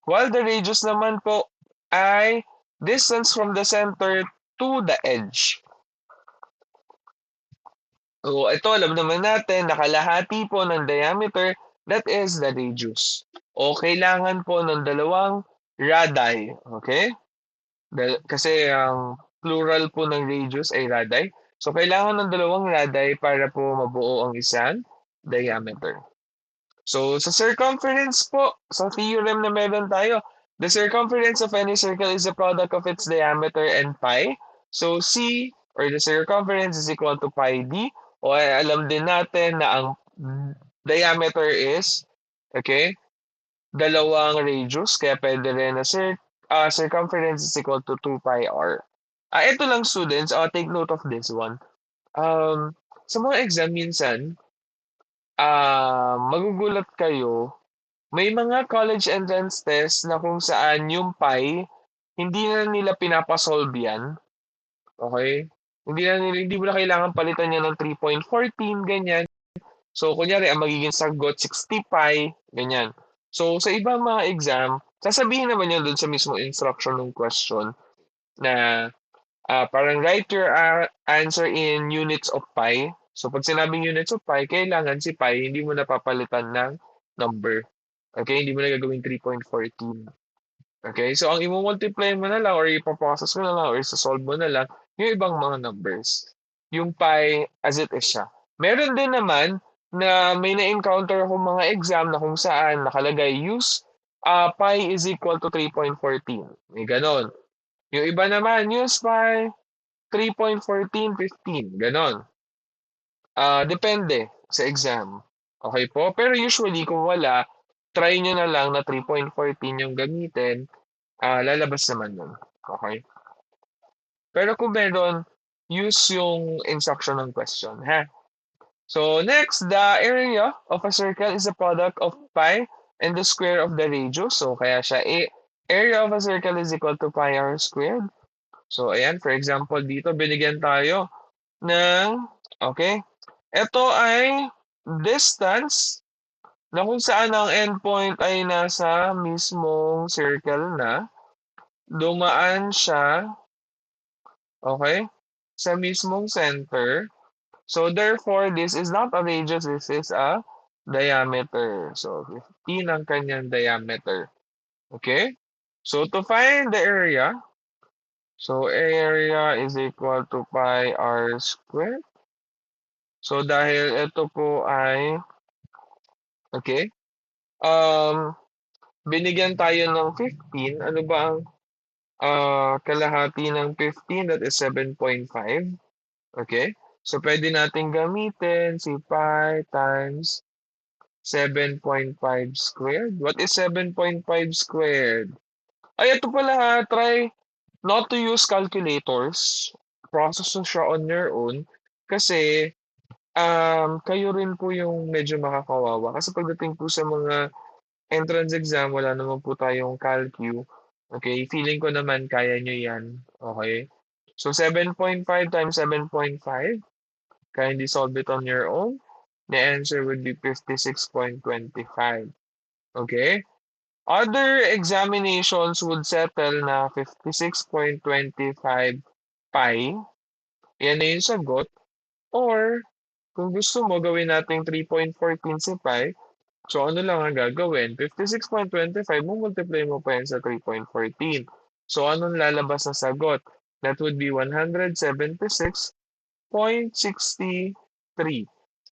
while the radius naman po ay distance from the center to the edge. So, ito alam naman natin, nakalahati po ng diameter, that is the radius. O kailangan po ng dalawang radii. Okay? Kasi ang plural po ng radius ay radii. So, kailangan ng dalawang radii para po mabuo ang isang diameter. So, sa circumference po, sa theorem na meron tayo, the circumference of any circle is the product of its diameter and pi. So, C, or the circumference, is equal to pi d. O alam din natin na ang diameter is, okay, dalawang radius. Kaya pwede rin na circumference is equal to 2 pi r. Ito lang students, take note of this one. Sa mga exam minsan, magugulat kayo, may mga college entrance test na kung saan yung pi, hindi na nila pinapasolve yan. Okay? Hindi mo na kailangan palitan yan ng 3.14, ganyan. So, kunyari, ang magiging sagot, 60 pi, ganyan. So, sa ibang mga exam, sasabihin naman yan doon sa mismo instruction ng question na parang write your answer in units of pi. So, pag sinabing units of pi, kailangan si pi, hindi mo napapalitan ng number. Okay? Hindi mo na gagawing 3.14. Okay? So, ang i-multiply mo na lang or ipaprocess mo na lang or isa-solve mo na lang yung ibang mga numbers. Yung pi as it is siya. Meron din naman na may na-encounter akong mga exam na kung saan nakalagay use pi is equal to 3.14. May ganon. Yung iba naman, use pi 3.1415. Ganon. Depende sa exam. Okay po? Pero usually, kung wala, try nyo na lang na 3.14 yung gamitin. Lalabas naman nun. Okay? Pero kung meron, use yung instruction ng question. Ha? So, next, the area of a circle is the product of pi and the square of the radius. So, kaya siya, area of a circle is equal to pi r squared. So, ayan, for example, dito binigyan tayo ng, okay, ito ay distance na kung saan ang endpoint ay nasa mismong circle na, dumaan siya, okay, sa mismong center. So, therefore, this is not a radius, this is a diameter. So, 15 ang kanyang diameter. Okay? So, to find the area, so area is equal to pi r squared. So, dahil ito po ay, okay, binigyan tayo ng 15. Ano ba ang kalahati ng 15? That is 7.5. Okay? So, pwede natin gamitin si pi times 7.5 squared. What is 7.5 squared? Ay, ito pala ha. Try not to use calculators. Process mo siya on your own. Kasi, kayo rin po yung medyo makakawawa. Kasi pagdating po sa mga entrance exam, wala naman po tayong calcu. Okay? Feeling ko naman kaya nyo yan. Okay? So 7.5 times 7.5, kindly solve it on your own. The answer would be 56.25. Okay? Other examinations would settle na 56.25 pi. Yan na yung sagot. Or, kung gusto mo, gawin natin 3.14 si pi. So, ano lang ang gagawin? 56.25, multiply mo pa yan sa 3.14. So, anong lalabas na sagot? That would be 176.63.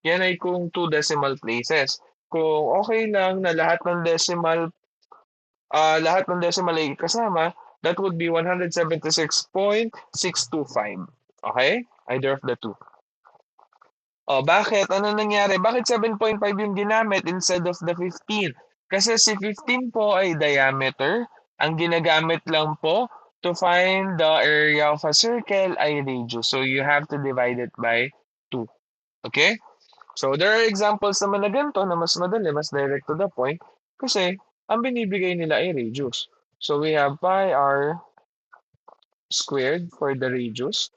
Yan ay kung 2 decimal places. Kung okay lang na lahat ng decimal ay kasama, that would be 176.625. Okay? Either of the two. Oh, bakit? Ano nangyari? Bakit 7.5 yung ginamit instead of the 15? Kasi si 15 po ay diameter. Ang ginagamit lang po to find the area of a circle ay radius. So you have to divide it by 2. Okay? So there are examples naman na ganito na mas madali, mas direct to the point kasi ang binibigay nila ay radius. So we have pi r squared for the radius,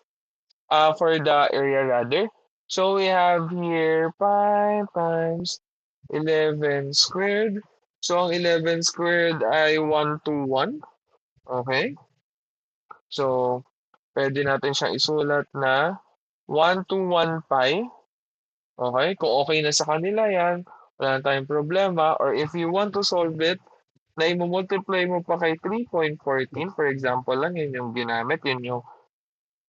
for the area rather. So we have here pi times 11 squared. So ang 11 squared ay 121. Okay? So pwede natin siyang isulat na 121 pi. Okay? Kung okay na sa kanila yan, wala na tayong problema. Or if you want to solve it, na i-multiply mo pa kay 3.14, for example lang, yun yung ginamit, yun yung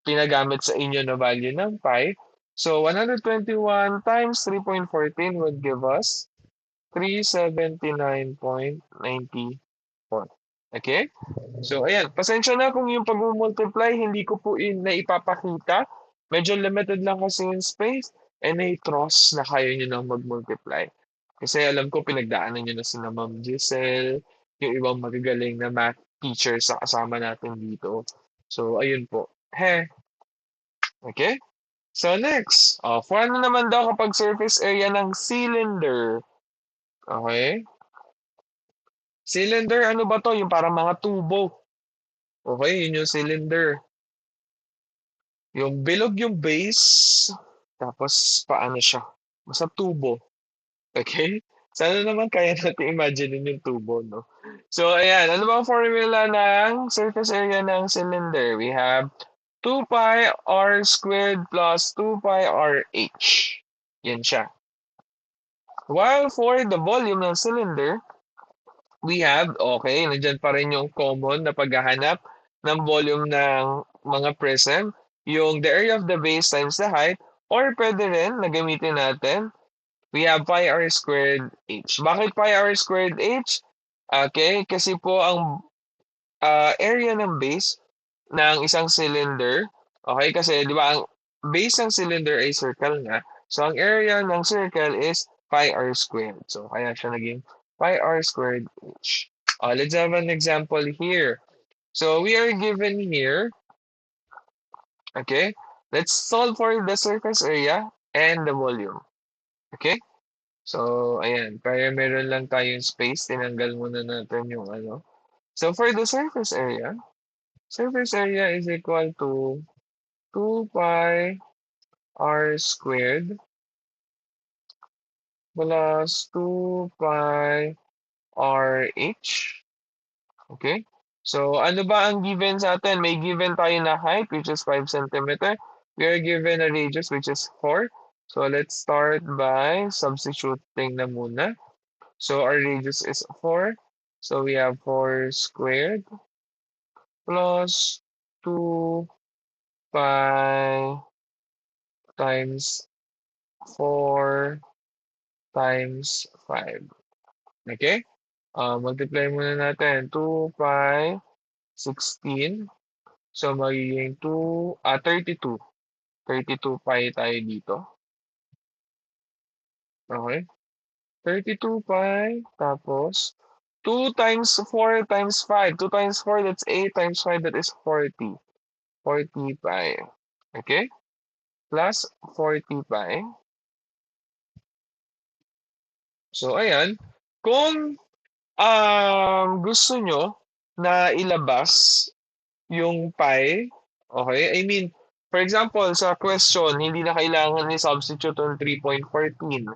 pinagamit sa inyo na value ng pi. So, 121 times 3.14 would give us 379.94. Okay? So, ayan. Pasensya na kung yung pag-multiply, hindi ko po naipapakita. Medyo limited lang kasi yung space. And I trust na kaya nyo nang mag-multiply. Kasi alam ko pinagdaanan nyo na si Ma'am Giselle, yung ibang magagaling na math teachers sa kasama natin dito. So, ayun po. Okay? So, next. For ano naman daw kapag surface area ng cylinder? Okay? Cylinder, ano ba to? Yung parang mga tubo. Okay, yun yung cylinder. Yung bilog yung base, tapos paano siya? Basta tubo. Okay? Sana naman kaya natin imagine yung tubo, no? So, ayan. Ano bang formula ng surface area ng cylinder? We have 2 pi r squared plus 2 pi r h. Yan siya. While for the volume ng cylinder, we have, okay, nandiyan pa rin yung common na paghahanap ng volume ng mga prism, yung the area of the base times the height, or pwede rin na gamitin natin, we have pi r squared h. Bakit pi r squared h? Okay, kasi po ang area ng base ng isang cylinder, okay, kasi di ba ang base ng cylinder ay circle nga, so ang area ng circle is pi r squared. So kaya siya naging pi r squared h. Let's have an example here. So we are given here, okay, let's solve for the surface area and the volume. Okay? So, ayan, para meron lang tayong space, tinanggal muna natin yung ano. So, for the surface area is equal to 2 pi r squared plus 2 pi r h. Okay? So, ano ba ang given sa atin? May given tayo na height, which is 5 centimeter. We are given a radius, which is 4. So, let's start by substituting na muna. So, our radius is 4. So, we have 4 squared plus 2 pi times 4 times 5. Okay? Multiply muna natin. 2 pi 16. So, magiging 32. 32 pi tayo dito. Okay? 32 pi. Tapos, 2 times 4 times 5. 2 times 4, that's 8 times 5, that is 40. 40 pi. Okay? Plus 40 pi. So, ayan. Kung gusto nyo na ilabas yung pi Okay? I mean, for example, sa question, hindi na kailangan i-substitute yung 3.14.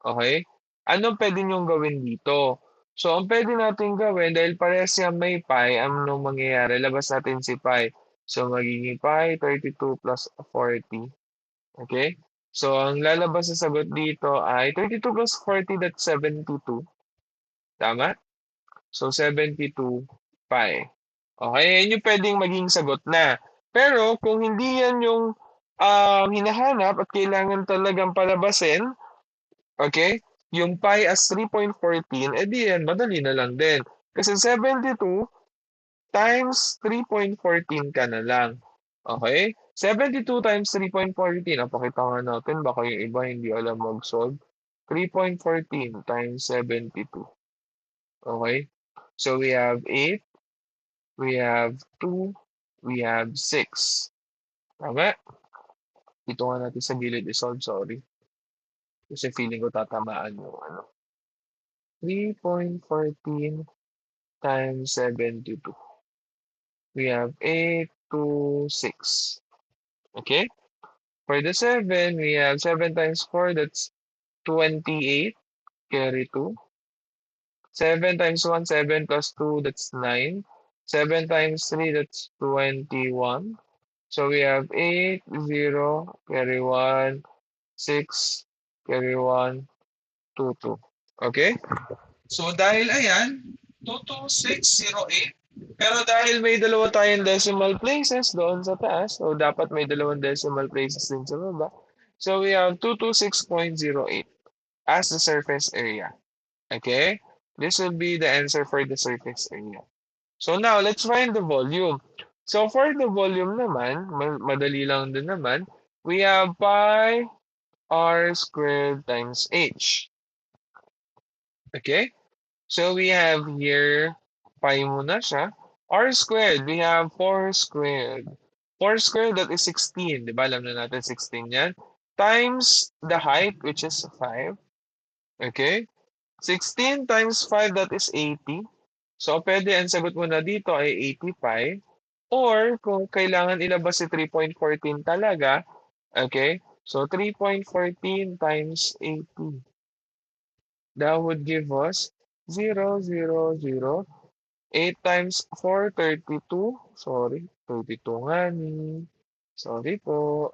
Okay? Anong pwede niyong gawin dito? So, ang pwede natin gawin, dahil parehas siya may pi, anong mangyayari? Labas natin si pi. So, magiging pi 32 plus 40. Okay? So, ang lalabas sa sagot dito ay 32 plus 40, that's 72. Tama? So, 72 pi. Okay, yan yung pwedeng maging sagot na. Pero kung hindi yan yung hinahanap at kailangan talagang palabasin, okay, yung pi as 3.14, edi yan, madali na lang din. Kasi 72 times 3.14 ka na lang. Okay? 72 times 3.14. Napakita nga natin, baka yung iba hindi alam mag-solve. 3.14 times 72. Okay? So we have 8, we have 2, we have 6. Tama? Dito nga natin sa gilid i-solve, sorry. Kasi feeling ko tatamaan yung ano. 3.14 times 72. We have 8, 2, 6. Okay? For the 7, we have 7 times 4, that's 28. Carry 2. 7 times 1, 7 plus 2, that's 9. 7 times 3, that's 21. So we have 8, 0, carry 1, 6, carry 1, 2, 2. Okay? So dahil ayan, 22608. Pero dahil may dalawa tayong decimal places doon sa taas, so dapat may dalawang decimal places din sa baba. So we have 226.08 as the surface area. Okay? This will be the answer for the surface area. So now, let's find the volume. So for the volume naman, madali lang din naman, we have pi r squared times h. Okay? So we have here, pi muna siya. R squared, we have 4 squared. 4 squared, that is 16. Di ba? Alam na natin 16 yan. Times the height, which is 5. Okay? 16 times 5, that is 80. So, pwede ang sagot mo na dito ay 80 pi. Or, kung kailangan ilabas si 3.14 talaga, okay? So, 3.14 times 80. That would give us 0, 0, 0. 8 times 4, 32. Sorry, 32 nga ni. Sorry po.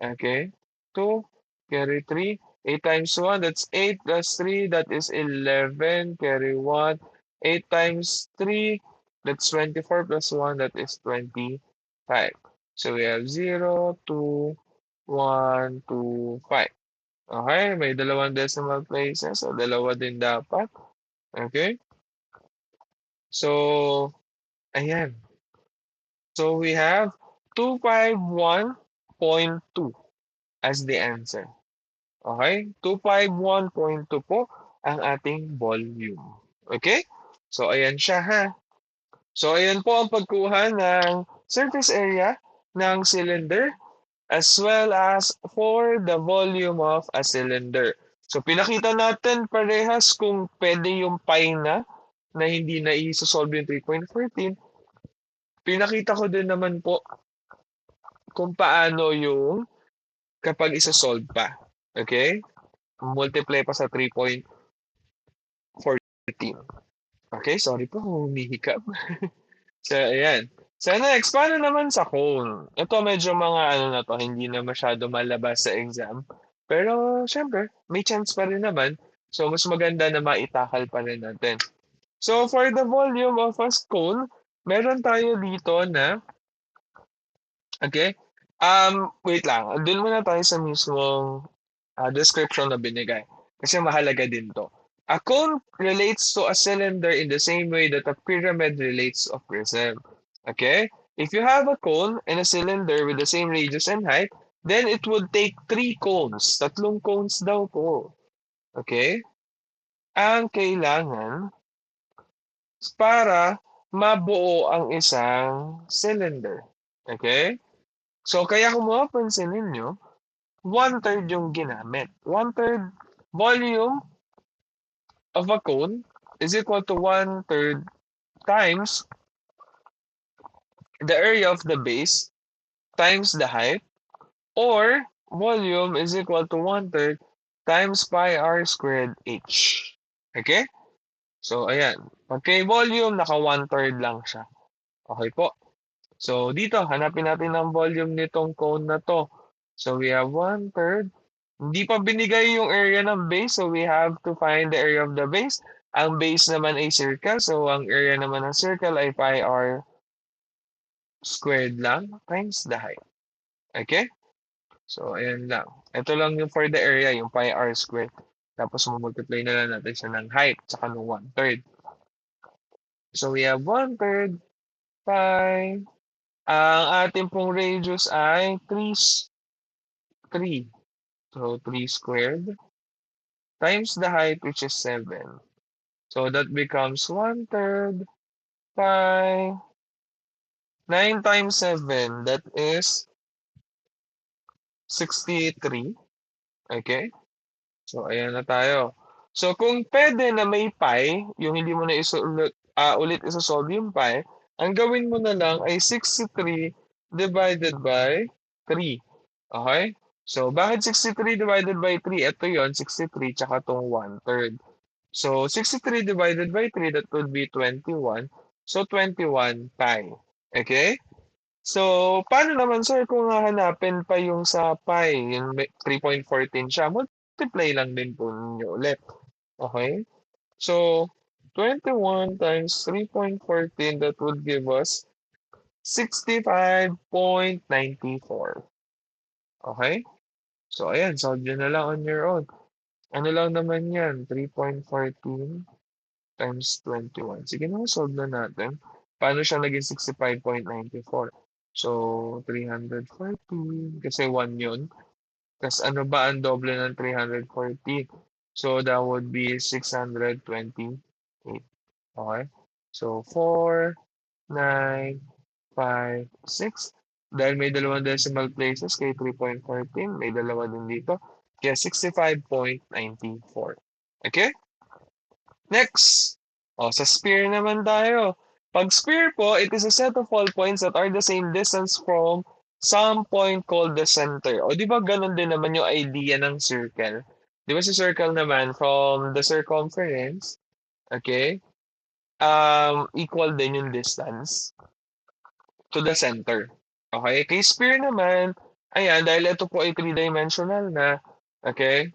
Okay. 2, carry 3. 8 times 1, that's 8 plus 3, that is 11. Carry 1. 8 times 3, that's 24 plus 1, that is 25. So we have 0, 2, 1, 2, 5. Okay, may dalawang decimal places. So, dalawa din dapat. Okay. So, ayan. So we have 251.2 as the answer. Okay? 251.2 po ang ating volume. Okay? So ayan siya ha. So ayan po ang pagkuha ng surface area ng cylinder as well as for the volume of a cylinder. So pinakita natin parehas kung pwede yung pi na hindi na i-solve yung 3.14. Pinakita ko din naman po kung paano yung kapag isa-solve pa. Okay? Multiply pa sa 3.14. Okay, sorry po kung humihikap. So, ayan. So, next, paano naman sa cone? Ito medyo mga ano na to, hindi na masyado malabas sa exam. Pero, syempre, may chance pa rin naman. So, mas maganda na maitakal pa rin natin. So, for the volume of a cone, meron tayo dito na, okay, wait lang. Doon muna tayo sa mismong description na binigay. Kasi mahalaga din to. A cone relates to a cylinder in the same way that a pyramid relates to a prism. Okay? If you have a cone and a cylinder with the same radius and height, then it would take three cones. Tatlong cones daw po. Okay? Ang kailangan para mabuo ang isang cylinder. Okay? So, kaya kung mapapansin ninyo, one-third yung ginamit. One-third volume of a cone is equal to one-third times the area of the base times the height, or volume is equal to 1/3 times pi r squared h. Okay? So, ayan. Pagka volume, naka 1/3 lang siya. Okay po. So, dito, hanapin natin ang volume nitong cone na to. So, we have 1/3. Hindi pa binigay yung area ng base, so we have to find the area of the base. Ang base naman ay circle, so ang area naman ng circle ay pi r squared lang times the height. Okay? So, ayan lang. Ito lang yung for the area, yung pi r squared. Tapos, multiply na lang natin siya ng height, saka ng 1/3. So, we have 1/3 pi. Ang ating pong radius ay 3. So, 3 squared times the height, which is 7. So, that becomes 1/3 pi 9 times 7. That is 63. Okay? So, ayan na tayo. So, kung pwede na may pi, yung hindi mo na ulit isa-solve yung pi, ang gawin mo na lang ay 63 divided by 3. Okay? So, bakit 63 divided by 3? Ito yon 63 tsaka tong 1/3. So, 63 divided by 3, that would be 21. So, 21 pi. Okay? So, paano naman sir kung hahanapin pa yung sa pi, yung 3.14 siya, multiply lang din po ninyo ulit. Okay? So, 21 times 3.14, that would give us 65.94. Okay? So, ayan, solve nyo na lang on your own. Ano lang naman yan? 3.14 times 21. Sige na, solve na natin. Paano siya naging 65.94? So, 340, kasi 1 yun. Tapos ano ba ang doble ng 340? So, that would be 628. Okay? So, 4, 9, 5, 6. Dahil may dalawang decimal places kay 3.14, may dalawa din dito. Kaya 65.94. Okay? Next. O, sa sphere naman tayo. Pag sphere po, it is a set of all points that are the same distance from some point called the center. O, di ba ganun din naman yung idea ng circle? Di ba sa circle naman, from the circumference, okay, equal din yung distance to the center. Okay? Kay sphere naman, ayan, dahil ito po ay three-dimensional na, okay?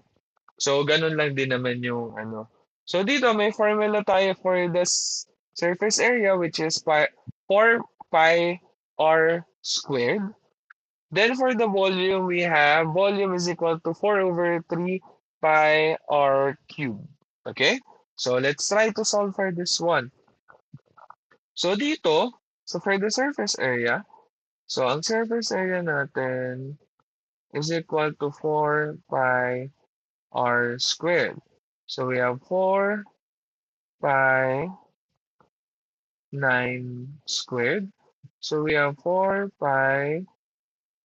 So, ganun lang din naman yung ano. So, dito may formula tayo for this surface area, which is 4 pi r squared. Then for the volume, we have volume is equal to 4 over 3 pi r cubed. Okay? So, let's try to solve for this one. So, dito, so for the surface area, so ang surface area natin is equal to 4 pi r squared. So, we have 4 pi 9 squared. So, we have 4 pi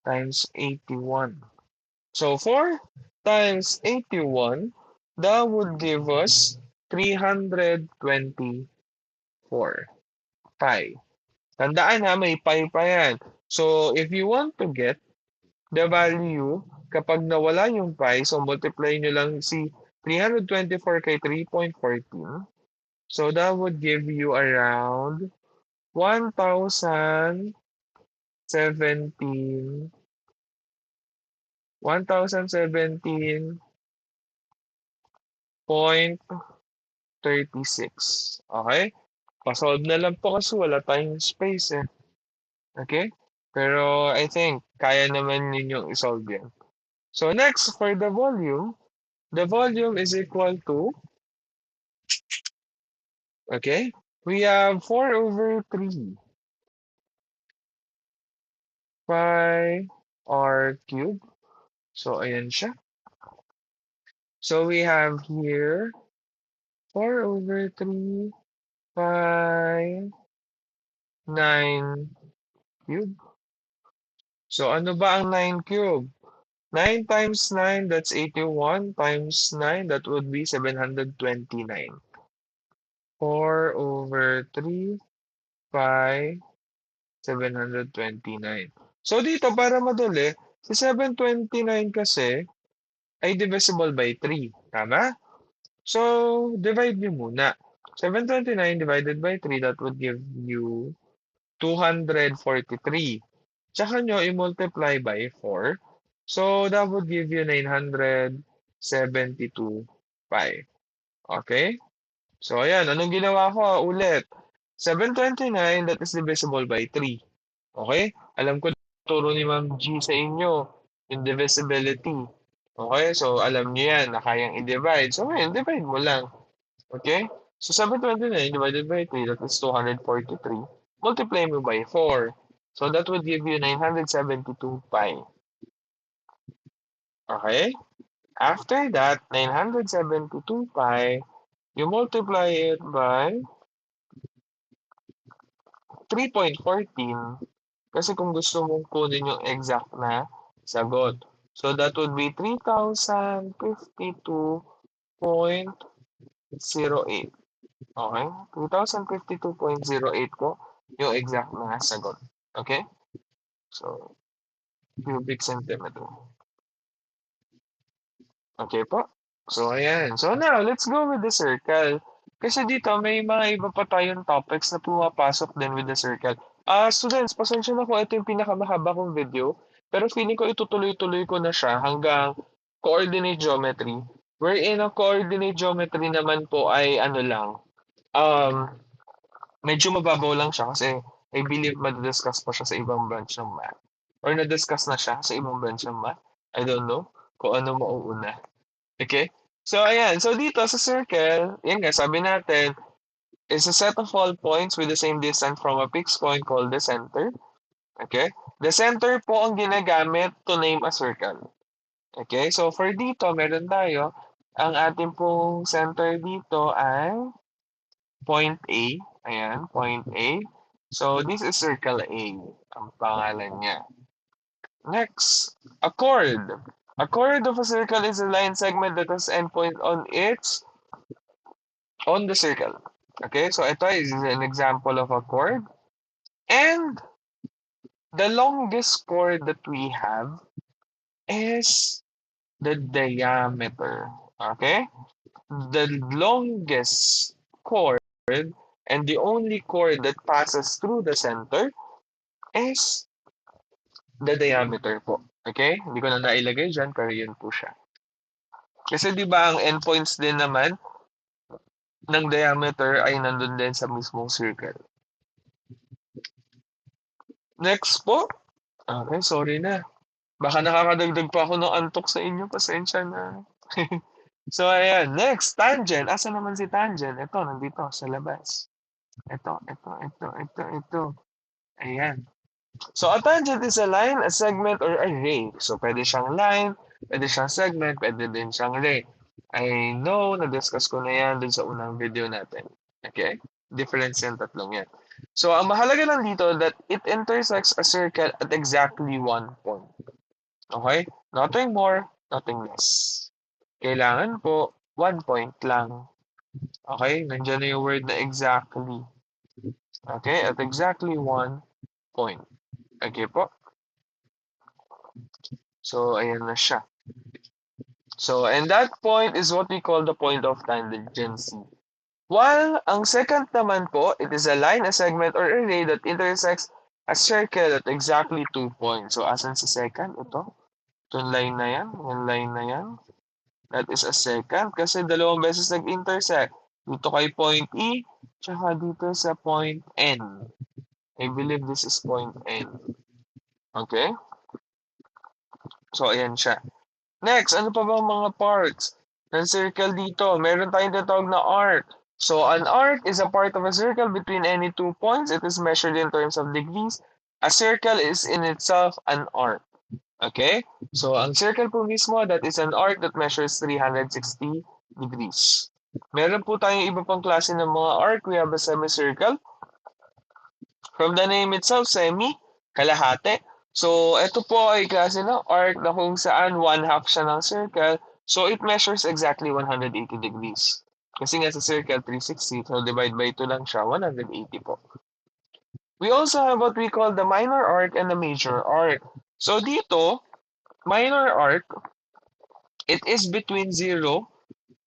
times 81. So, 4 times 81, that would give us 324 pi. Tandaan ha, may pi pa yan. So, if you want to get the value, kapag nawala yung pi, so multiply nyo lang si 324 kay 3.14. So, that would give you around 1,017 1,017.36. Okay? Pasolve na lang po kasi wala tayong space eh. Okay? Pero I think kaya naman yun yung isolve yan. So next, for the volume is equal to, okay, we have 4 over 3 pi r cubed. So ayan siya. So we have here 4 over 3 pi 9 cube. So ano ba ang 9 cube? 9 times 9, that's 81 times 9, that would be 729. 4 over 3 pi 729. So dito, para madali, si 729 kasi ay divisible by 3. Tama? So, divide nyo muna. 729 divided by 3, that would give you 243. Tsaka nyo i-multiply by 4. So, that would give you 972 pi. Okay? So, ayan. Anong ginawa ko? Ulit. 729, that is divisible by 3. Okay? Alam ko turo ni Ma'am G sa inyo yung divisibility. Okay? So, alam niyo yan na kayang i-divide. So, ngayon, divide mo lang. Okay? So, 729 divided by 3, that is 243. Multiply mo by 4. So, that would give you 972 pi. Okay? After that, 972 pi, you multiply it by 3.14 kasi kung gusto mong kunin yung exact na sagot. So, that would be 3052.08. Okay? 3052.08 po yung exact na sagot. Okay? So, cubic centimeter. Okay po? So, ayan. So, now, let's go with the circle. Kasi dito, may mga iba pa tayong topics na pumapasok din with the circle. Students, pasensya na kung ito yung pinakamahaba kong video. Pero feeling ko itutuloy-tuloy ko na siya hanggang coordinate geometry. Wherein ang coordinate geometry naman po ay ano lang, um, medyo mababaw lang siya kasi I believe madidiscuss pa siya sa ibang branch ng math. Or na-discuss na siya sa ibang branch ng math. I don't know kung ano mauuna. Okay? So, ayan. So, dito sa circle, yan nga, sabi natin, is a set of all points with the same distance from a fixed point called the center. Okay? The center po ang ginagamit to name a circle. Okay? So, for dito, meron tayo, ang ating pong center dito ay point A. Ayan, point A. So, this is circle A, ang pangalan niya. Next, a chord. A chord of a circle is a line segment that has endpoint on the circle. Okay, so ito is an example of a chord. And the longest chord that we have is the diameter. Okay? The longest chord and the only chord that passes through the center is the diameter po. Okay? Hindi ko na nailagay dyan, pero yun po siya. Kasi di ba ang endpoints din naman ng diameter ay nandun din sa mismong circle. Next po. Okay, sorry na. Baka nakakadagdag pa ako ng antok sa inyo. Pasensya na. So, ayan. Next, tangent. Asa naman si tangent? Ito, nandito, sa labas. Ito. Ayan. So, a tangent is a line, a segment, or a ray. So, pwede siyang line, pwede siyang segment, pwede din siyang ray. I know, na-discuss ko na yan dun sa unang video natin. Okay? Difference yan, tatlong yan. So, ang mahalaga lang dito that it intersects a circle at exactly one point. Okay? Nothing more, nothing less. Kailangan po, 1 point lang. Okay? Nandiyan na yung word na exactly. Okay? At exactly 1 point. Okay po? So, ayan na siya. So, and that point is what we call the point of tangency. While ang second naman po, it is a line, a segment, or a ray that intersects a circle at exactly 2 points. So, asan sa second? Ito. Itong line na yan. Yung line na yan. That is a second kasi dalawang beses nag-intersect. Dito kay point E, tsaka dito sa point N. I believe this is point N. Okay? So, ayan siya. Next, ano pa bang mga parts ng circle dito? Meron tayong tinatawag na arc. So, an arc is a part of a circle between any 2 points. It is measured in terms of degrees. A circle is in itself an arc. Okay? So, ang circle po mismo, that is an arc that measures 360 degrees. Meron po tayong iba pang klase ng mga arc. We have a semicircle. From the name itself, semi, kalahati. So, ito po ay klase ng arc na kung saan 1/2 siya ng circle. So, it measures exactly 180 degrees. Kasi nga sa circle, 360. So, divide by 2 lang siya, 180 po. We also have what we call the minor arc and the major arc. So dito, minor arc, it is between 0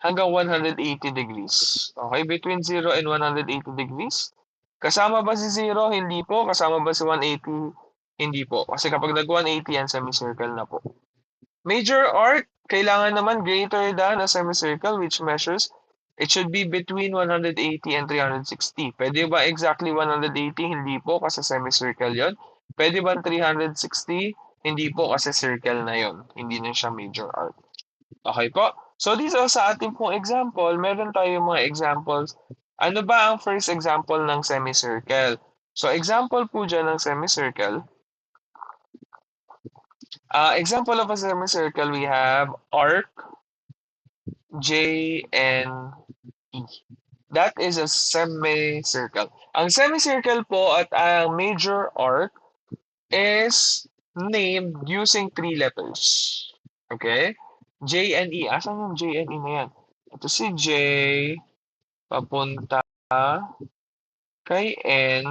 hanggang 180 degrees. Okay, between 0 and 180 degrees. Kasama ba si 0? Hindi po. Kasama ba si 180? Hindi po. Kasi kapag nag-180 yan, semicircle na po. Major arc, kailangan naman greater than a semicircle which measures it should be between 180 and 360. Pwede ba exactly 180? Hindi po kasi semicircle yon. Pwede ba 360? Hindi po kasi circle na yon. Hindi na siya major arc. Okay po? So dito sa ating pong example, meron tayong mga examples. Ano ba ang first example ng semicircle? So example po dyan ng semicircle. Example of a semicircle, we have arc J and E. That is a semicircle. Ang semicircle po at ang major arc is named using three letters. Okay? J and E. Asan yung J and E na yan? Ito si J, papunta kay N,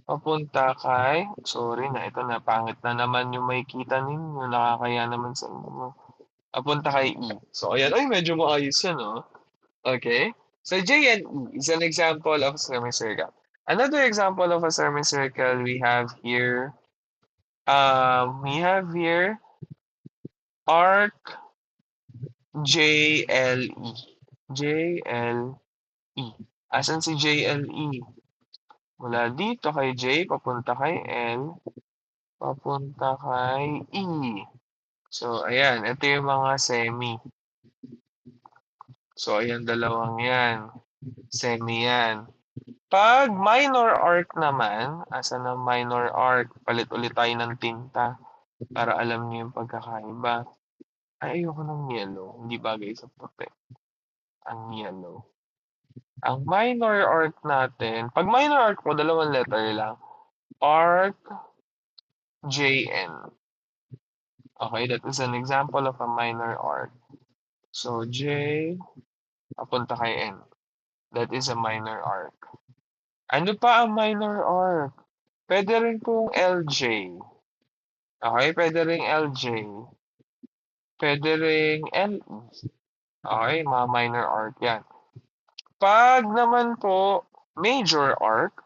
papunta kay, sorry na, ito na, pangit na naman yung may kita ninyo, nakakaya naman sa inyo. Papunta kay E. So, ayan, ay, medyo maayos yan, oh. Okay? So, J and E is an example of a semicircle. Another example of a semicircle we have here arc JLE. JLE. Asan si JLE? Mula dito kay J, papunta kay L, papunta kay E. So, ayan. Ito yung mga semi. So, ayan, dalawang yan. Semi yan. Pag minor arc naman, asan ang minor arc? Palit ulit tayo ng tinta para alam niyo yung pagkakaiba. Ay, ayoko ng yellow. Hindi bagay sa puti. Ang yellow. Ang minor arc natin, pag minor arc po, dalawang letter lang. Arc JN. Okay, that is an example of a minor arc. So, J, papunta kay N. That is a minor arc. Ano pa ang minor arc? Pwede rin pong LJ. Okay, pwede rin LJ. Pwede rin LE. Okay, mga minor arc yan. Pag naman po, major arc,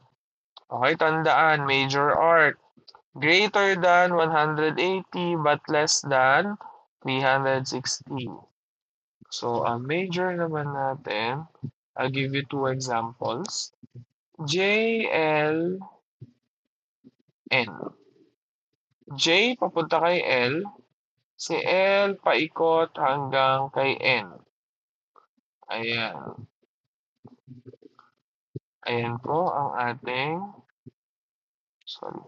okay, tandaan, major arc, greater than 180 but less than 360. So, ang major naman natin, I'll give you two examples. JLN. J papunta kay L, si L paikot hanggang kay N. Ayan. Ayan po ang ating, sorry.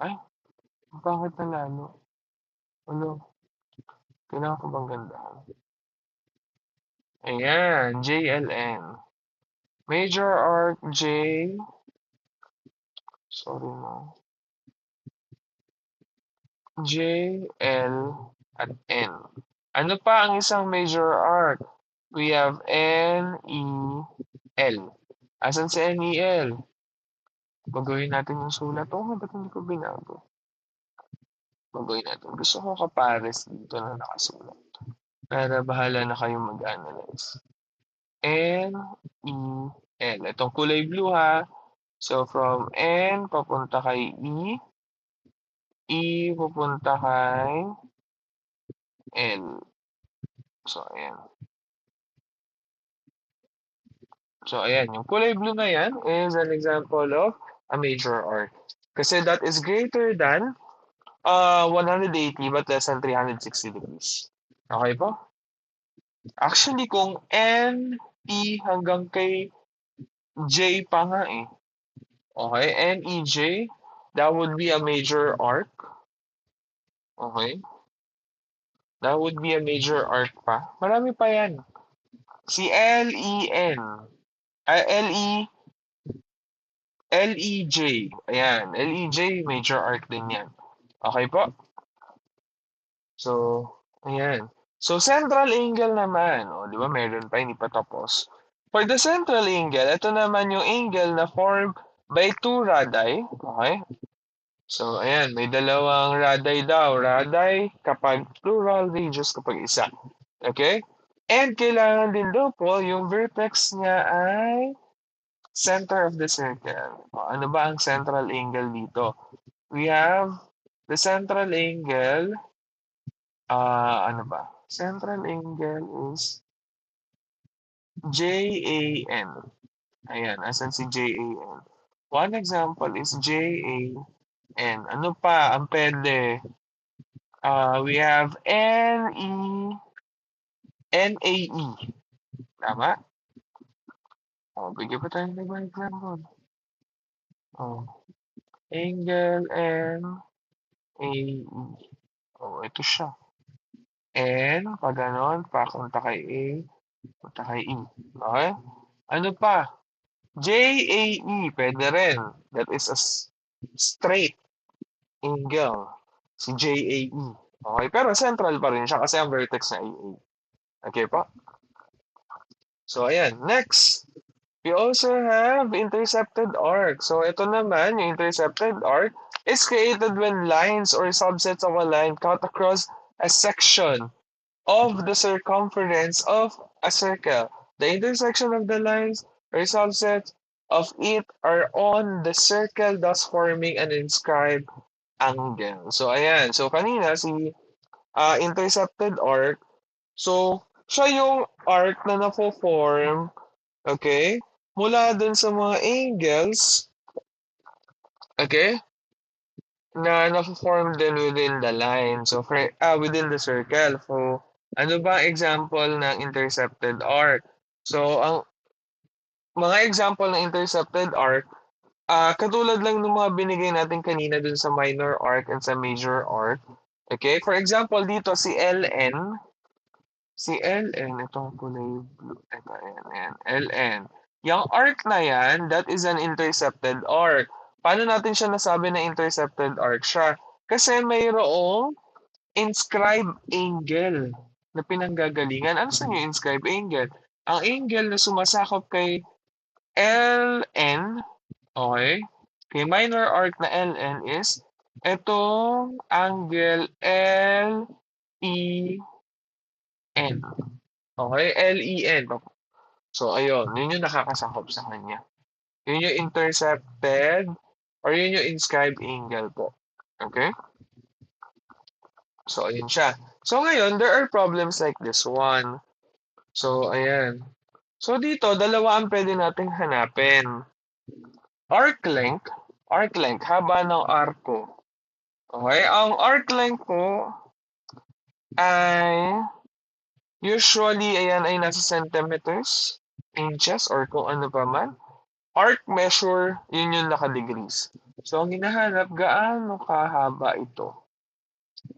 Ay, bakit na lalo? Ano? Kailangan ko bang gandahan? Ayan, JLN. Major arc J, sorry no. J, L, at N. Ano pa ang isang major arc? We have N, E, L. Asan si N, E, L? Baguhin natin yung sulat. Oo, ba't hindi ko binago? Baguhin natin. Gusto ko kapares dito na nakasulat. Para bahala na kayong mag-analyze. N, E, L. Itong kulay blue ha. So, from N, papunta kay E. E, papunta kay L. So, ayan. So, ayan. Yung kulay blue na yan is an example of a major arc. Kasi that is greater than 180 but less than 360 degrees. Okay po? Actually, kung N, E hanggang kay J pa nga eh. Okay, N, E, J, that would be a major arc. Okay? That would be a major arc pa. Marami pa yan. Si L, E, N. L, E, L, E, J. Ayan, L, E, J, major arc din yan. Okay po? So, ayan. So, central angle naman. O, di ba, meron pa, hindi pa tapos. For the central angle, ito naman yung angle na form by 2 radii. Okay? So, ayan, may dalawang radii daw. Radii kapag plural, radius kapag isa. Okay? And kailangan din daw po yung vertex niya ay center of the circle. Ano ba ang central angle dito? We have the central angle. Ano ba? Central angle is JAN. Ayan, asan si JAN? One example is JAN. Ano pa ang pwede? We have NAE. Tama? Bigyan pa tayo ng ibang example. Angle NAE. Ito siya. N, pag ganon, papunta kay A, punta kay E. Okay? Ano pa? JAE, pwede rin. That is a straight angle. Si JAE. Okay, pero central pa rin siya kasi ang vertex na AA. Okay pa? So, ayan. Next, we also have intercepted arc. So, ito naman, yung intercepted arc is created when lines or subsets of a line cut across a section of the circumference of a circle. The intersection of the lines or subsets of it are on the circle, thus forming an inscribed angle. So, ayan. So, kanina, si intercepted arc. So, siya yung arc na na-form, okay, mula dun sa mga angles, okay, na na-form din within the line. So, within the circle. So, ano ba example ng intercepted arc? So, ang mga example ng intercepted arc, katulad lang ng mga binigay natin kanina dun sa minor arc and sa major arc. Okay? For example, dito si LN, itong kulay blue, ito, ayan, LN. Yung arc na yan, that is an intercepted arc. Paano natin siya nasabi na intercepted arc siya? Kasi mayroong inscribed angle na pinanggagalingan. Ano sa yung inscribed angle? Ang angle na sumasakop kay LN, okay, kay minor arc na LN is itong angle LEN. Okay, LEN. So, ayun, yun yung nakakasakop sa kanya. Yun yung intercepted or yun yung inscribed angle po. Okay? So, ayun siya. So, ngayon, there are problems like this one. So, ayan. So, dito, dalawa ang pwede nating hanapin. Arc length, haba ng arco. Okay, ang arc length po ay usually, ayan, ay nasa centimeters, inches, or kung ano pa man. Arc measure, yun yung naka-degrees. So, ang hinahanap, gaano kahaba ito?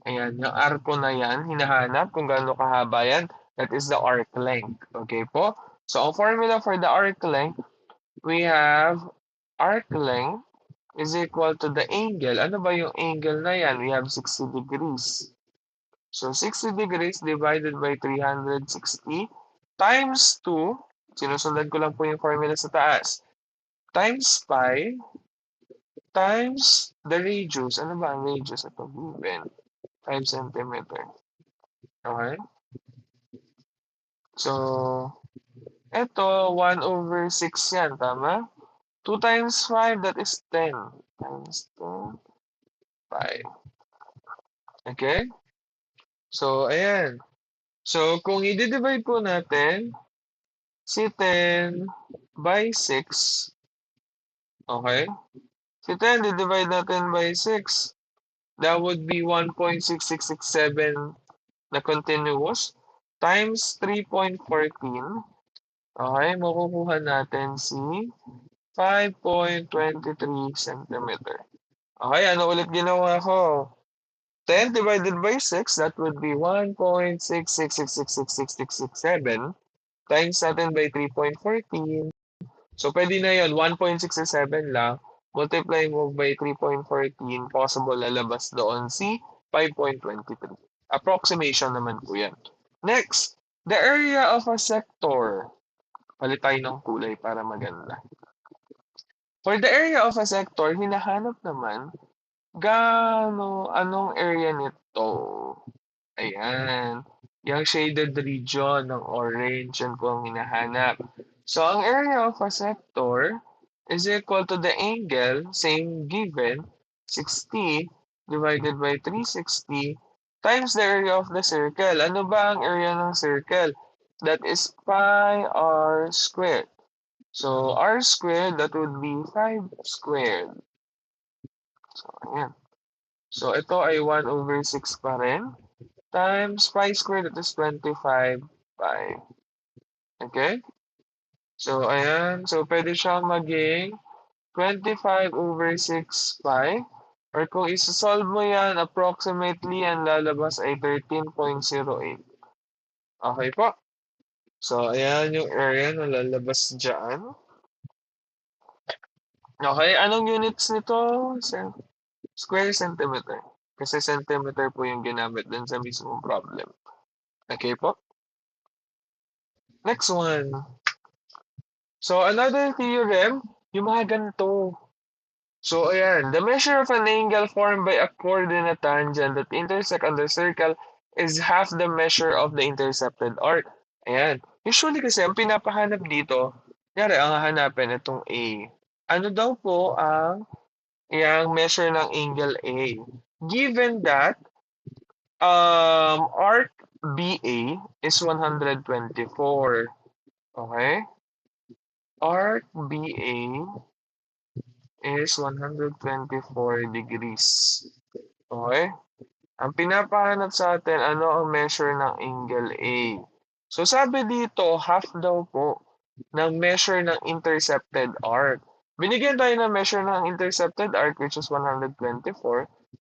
Ayan, yung arco na yan, hinahanap kung gaano kahaba yan. That is the arc length. Okay po? So, ang formula for the arc length, we have arc length is equal to the angle. Ano ba yung angle na yan? We have 60 degrees. So, 60 degrees divided by 360 times 2. Sinusundan ko lang po yung formula sa taas. Times pi times the radius. Ano ba ang radius? Ito, given. 5 centimeter. Okay? So, ito, 1 over 6 yan. Tama? 2 times 5, that is 10. Times 2, 5. Okay? So, ayan. So, kung i-divide po natin, si 10 by 6, okay? Si 10, divide natin by 6. That would be 1.6667 na continuous times 3.14. Okay, makukuha natin si 5.23 centimeter. Okay, ano ulit ginawa ko? 10 divided by 6, that would be 1.66666667 times natin by 3.14. So, pwede na yun, 1.67 lang. Multiply mo by 3.14, possible lalabas doon si 5.23. Approximation naman po yan. Next, the area of a sector. Palit tayo ng kulay para maganda. For the area of a sector, hinahanap naman anong area nito? Ayan. Yung shaded region ng orange, yan po ang hinahanap. So, ang area of a sector is equal to the angle, same given, 60 divided by 360 times the area of the circle. Ano ba ang area ng circle? That is pi r squared. So, r squared, that would be 5 squared. So, ayan. So, ito ay 1 over 6 pa rin. Times pi squared, that is 25 pi. Okay? So, ayan. So, pwede siyang maging 25 over 6 pi. Or kung isa-solve mo yan, approximately, ang lalabas ay 13.08. Okay po? So, ayan yung area na lalabas dyan. Okay, anong units nito? Square centimeter. Kasi centimeter po yung ginamit dun sa mismong problem. Okay po? Next one. So, another theorem, yung mga ganito. So, ayan. The measure of an angle formed by a coordinate tangent that intersect on the circle is half the measure of the intercepted arc. Ayan. Usually kasi, ang pinapahanap dito, yari, ang hahanapin itong A. Ano daw po ang yung measure ng angle A? Given that arc BA is 124. Okay? Arc BA is 124 degrees. Okay? Ang pinapahanap sa atin, ano ang measure ng angle A? So, sabi dito, half daw po ng measure ng intercepted arc. Binigyan tayo ng measure ng intercepted arc, which is 124.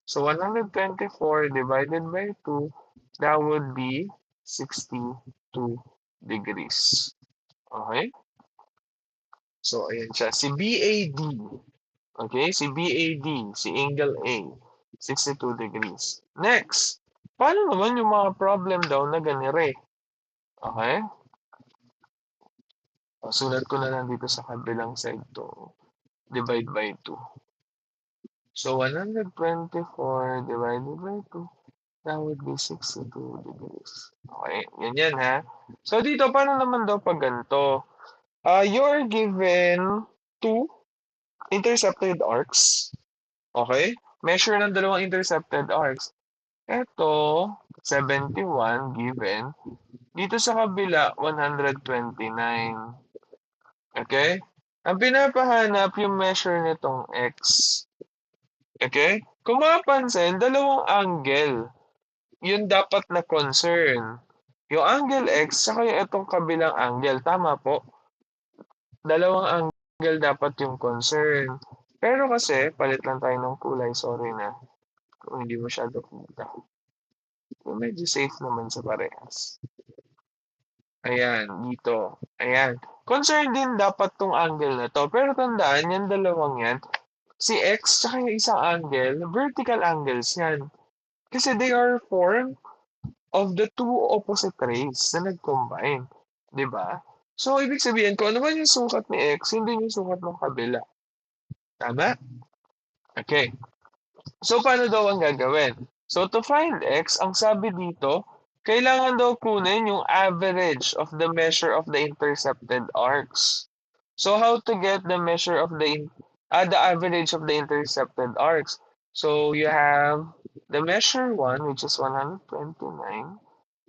So, 124 divided by 2, that would be 62 degrees. Okay? So, ayan siya. Si BAD. Okay? Si BAD, si angle A, 62 degrees. Next, paano naman yung mga problem daw na ganire? Okay? O, sulat ko na lang dito sa kabilang side to. Divide by 2. So, 124 divided by 2, that would be 62 degrees. Okay, yan ha. So, dito, paano naman daw pag ganito? You're given two intercepted arcs. Okay? Measure ng dalawang intercepted arcs. Ito, 71 given. Dito sa kabila, 129. Okay? Ang pinapahanap yung measure nitong x. Okay? Kung mapapansin, dalawang angle. Yun dapat na concern. Yung angle x, saka yung itong kabilang angle. Tama po. Dalawang angle dapat yung concern. Pero kasi, palit lang tayo ng kulay. Sorry na. Kung hindi masyado kita. Medyo safe naman sa parehas. Ayan, dito. Ayan. Concern din dapat tong angle na to. Pero tandaan, yan dalawang yan. Si x tsaka yung isang angle, vertical angles yan. Kasi they are formed of the two opposite rays na nag-combine. 'Di ba? So, ibig sabihin, kung ano man yung sukat ni x, hindi yung sukat ng kabila. Tama? Okay. So, paano daw ang gagawin? So, to find x, ang sabi dito, kailangan daw kunin yung average of the measure of the intercepted arcs. So, how to get the measure of the average of the intercepted arcs? So, you have the measure 1, which is 129,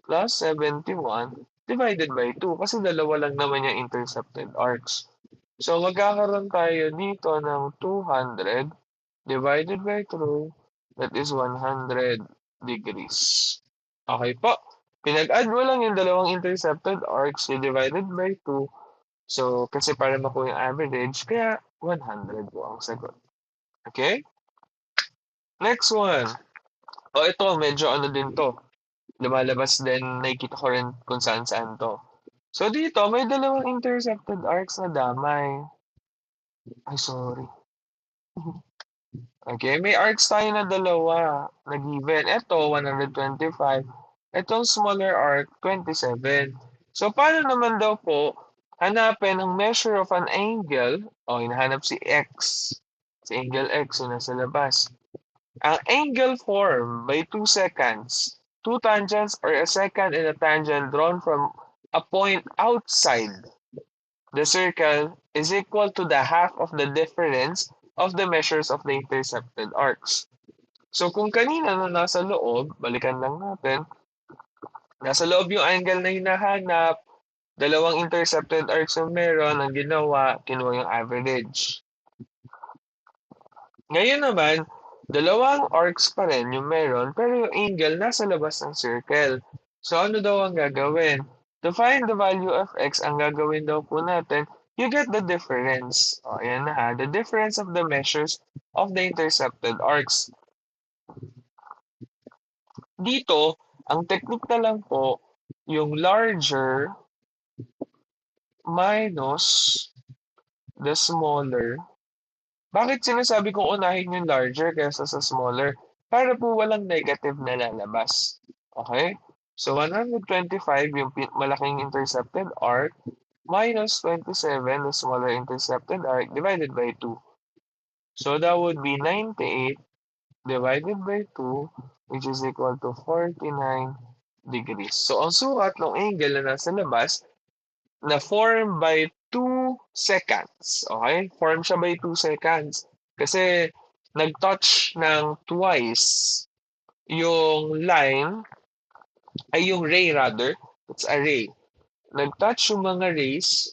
plus 71 divided by 2 kasi dalawa lang naman yung intercepted arcs. So, magkakaroon tayo dito ng 200 divided by 2, that is 100 degrees. Okay po. Pinag-add mo lang yung dalawang intercepted arcs, you divided by 2. So, kasi para makuha yung average, kaya 100 po ang sagot. Okay? Next one. O, ito, medyo ano din to. Lumalabas din, nakikita ko rin kung saan-saan to. So, dito, may dalawang intercepted arcs na damay. Ay, sorry. Okay, may arcs tayo na dalawa na given. Ito, 125. Itong smaller arc, 27. So, paano naman daw po hanapin ang measure of an angle, o hinahanap si x, si angle x yun nasa labas. Ang angle formed by 2 seconds, 2 tangents or a secant and a tangent drawn from a point outside the circle is equal to the half of the difference of the measures of the intercepted arcs. So kung kanina na nasa loob, balikan lang natin, nasa loob yung angle na hinahanap, dalawang intercepted arcs yung meron, ang ginawa, kinuha yung average. Ngayon naman, dalawang arcs pa rin yung meron, pero yung angle nasa labas ng circle. So ano daw ang gagawin? To find the value of x, ang gagawin daw po natin, you get the difference. O, ayan na ha. The difference of the measures of the intercepted arcs. Dito, ang technique na lang po, yung larger minus the smaller. Bakit sinasabi kong unahin yung larger kaysa sa smaller? Para po walang negative na lalabas. Okay? So, 125 yung malaking intercepted arc minus 27 the smaller intercepted arc divided by 2. So, that would be 98 divided by 2 which is equal to 49 degrees. So, ang sukat ng angle na nasa labas na form by 2 seconds. Okay? Form siya by 2 seconds. Kasi nag-touch ng twice yung line, ay yung ray rather. It's a ray. Nag-touch yung mga rays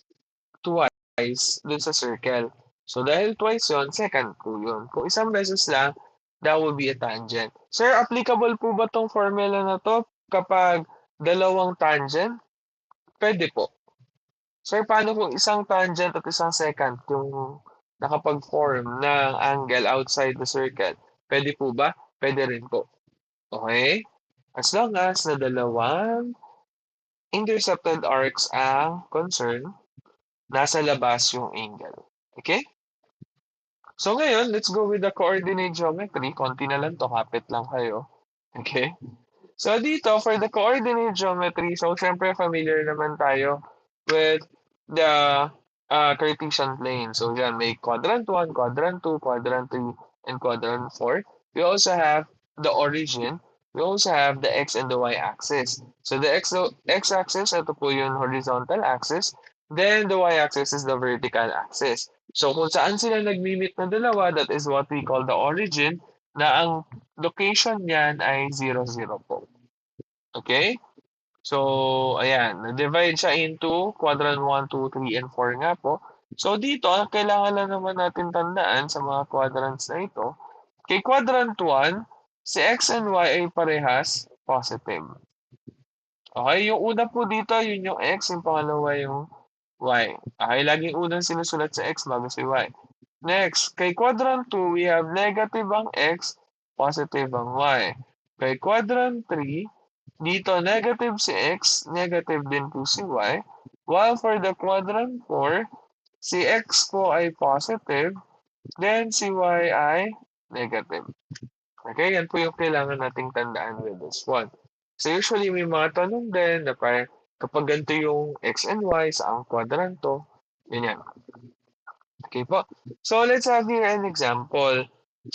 twice dun sa circle. So dahil twice yun, second po yun. Kung isang beses lang, that would be a tangent. Sir, applicable po ba tong formula na to kapag dalawang tangent? Pwede po. Sir, paano kung isang tangent at isang secant yung nakapag-form ng angle outside the circle? Pwede po ba? Pwede rin po. Okay? As long as na dalawang intercepted arcs ang concern, nasa labas yung angle. Okay? So ngayon, let's go with the coordinate geometry. Konti na lang to, kapit lang kayo. Okay? So dito, for the coordinate geometry, so syempre familiar naman tayo with the Cartesian plane. So yan, may quadrant 1, quadrant 2, quadrant 3, and quadrant 4. We also have the origin. We also have the x and the y axis. So the x-axis, ito po yung horizontal axis. Then the y-axis is the vertical axis. So kung saan sila nagmi-meet na dalawa, that is what we call the origin, na ang location niyan ay 0, 0 po. Okay? So, ayan. Na-divide siya into quadrant 1, 2, 3, and 4 nga po. So, dito, ang kailangan lang naman natin tandaan sa mga quadrants na ito, kay quadrant 1, si x and y ay parehas positive. Okay? Yung una po dito, yun yung x. Yung pangalawa yung y. Okay? Laging unang sinusulat sa x bago si y. Next, kay quadrant 2, we have negative ang x, positive ang y. Kay quadrant 3, dito negative si x, negative din po si y. While for the quadrant 4, si x po ay positive, then si y ay negative. Okay, yan po yung kailangan nating tandaan with this one. So usually may mga tanong din na parang kapag ganito yung x and y sa ang kwadranto, ganyan. Okay po. So let's have here an example.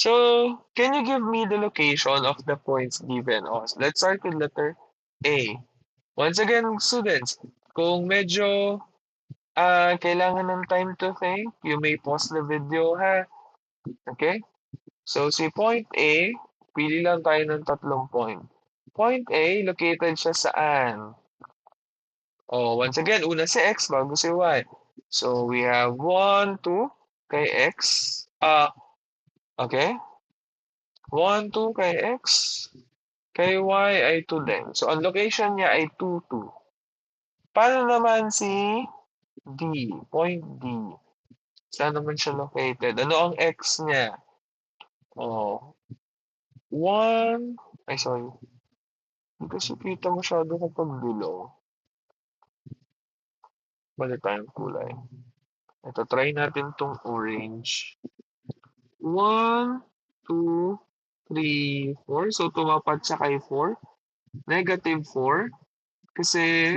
So, can you give me the location of the points given? Oh, let's start with letter A. Once again, students, kung medyo kailangan ng time to think, you may pause the video ha. Okay? So, si point A, pili lang tayo ng tatlong point. Point A, located siya saan? Oh, once again, una si X bago si Y. So, we have 1, 2 kay X. Okay? 1, 2 kay X. Kay Y ay 2 din. So, ang location niya ay 2, 2. Paano naman si D? Point D. Saan naman siya located? Ano ang X niya? Oh, 1. Ay, sorry. Hindi kasi kita masyado kapag below. Balik tayong kulay. Ito, try natin tong orange. 1, 2, 3, 4. So, tumapat siya kay 4. Negative 4. Kasi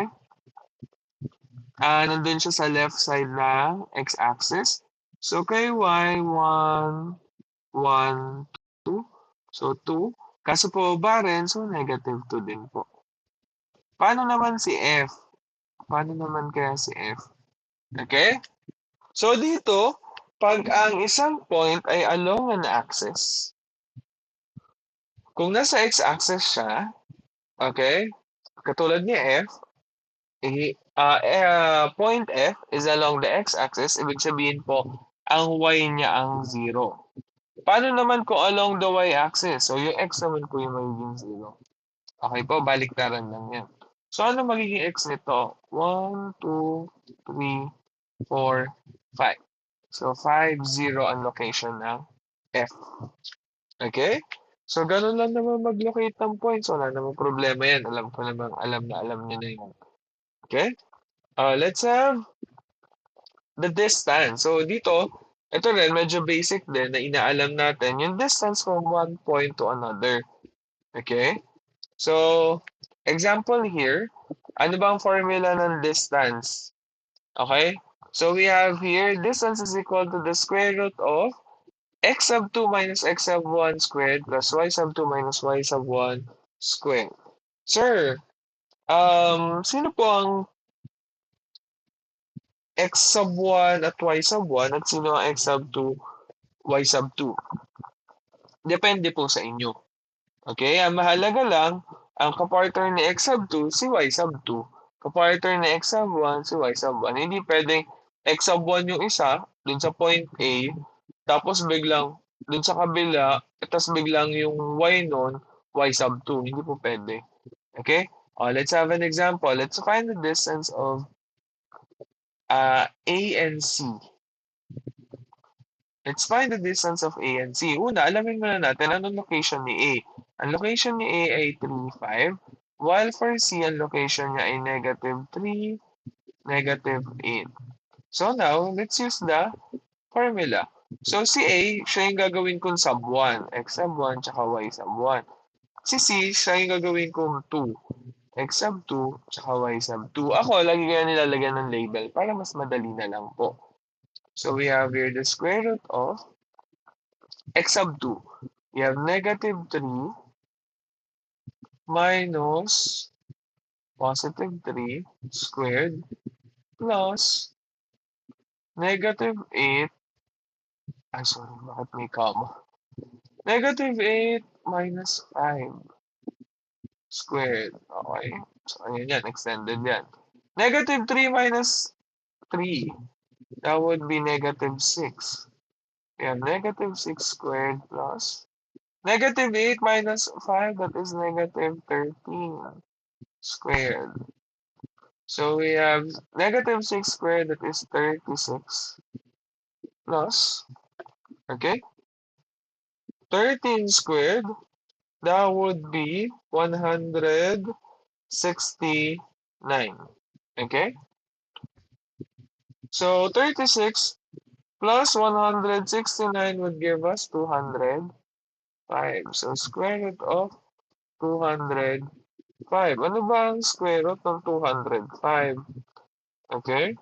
nandun siya sa left side ng x-axis. So, kay y, 1, 1, 2. So, 2. Kaso po ba rin, so negative 2 din po. Paano naman si f? Paano naman kaya si f? Okay? So, dito, pag ang isang point ay along an axis, kung nasa x-axis siya, okay, katulad ni f, point f is along the x-axis, ibig sabihin po, ang y niya ang 0. Paano naman kung along the y-axis? So, yung x naman po yung magiging 0. Okay po, baliktaran lang yan. So, ano magiging x nito? 1, 2, 3, 4, 5. So, 5, 0 ang location ng f. Okay? So, ganun lang naman mag-locate ng points. Wala namang problema yan. Alam ko namang alam na alam niyo na yun. Okay? Let's have the distance. So, dito, ito rin, medyo basic din na inaalam natin yung distance from one point to another. Okay? So, example here, ano bang formula ng distance? Okay? So, we have here, distance is equal to the square root of x sub 2 minus x sub 1 squared plus y sub 2 minus y sub 1 squared. Sir, sino po ang x sub 1 at y sub 1 at sino ang x sub 2, y sub 2? Depende po sa inyo. Okay? Ang mahalaga lang, ang kapartner ni x sub 2, si y sub 2. Kapartner ni x sub 1, si y sub 1. Hindi pwedeng x sub 1 yung isa, dun sa point A, tapos biglang dun sa kabila, tapos biglang yung y nun, y sub 2. Hindi po pwede. Okay? Let's have an example. Let's find the distance of A and C. Let's find the distance of A and C. Una, alamin muna natin anong location ni A. Ang location ni A ay 3, 5, while for C, ang location niya ay negative 3, negative 8. So now, let's use the formula. So si A, siya yung gagawin kong sub 1, x sub 1, tsaka y sub 1. Si C, siya yung gagawin kong 2, x sub 2, tsaka y sub 2. Ako, lagi kaya nilalagyan ng label para mas madali na lang po. So we have here the square root of x sub 2. We have negative 3 minus positive 3 squared plus negative 8. Ay, sorry, bakit may comma? Negative 8 minus 5 squared. Okay. So, ayan yan. Extended yan. Negative 3 minus 3. That would be negative 6. We have negative 6 squared plus negative 8 minus 5. That is negative 13 squared. So we have negative 6 squared. That is 36 plus, okay, 13 squared. That would be 169. Okay? So 36 plus 169 would give us 205. So square root of 205. Ano ba ang square root ng 205? Okay?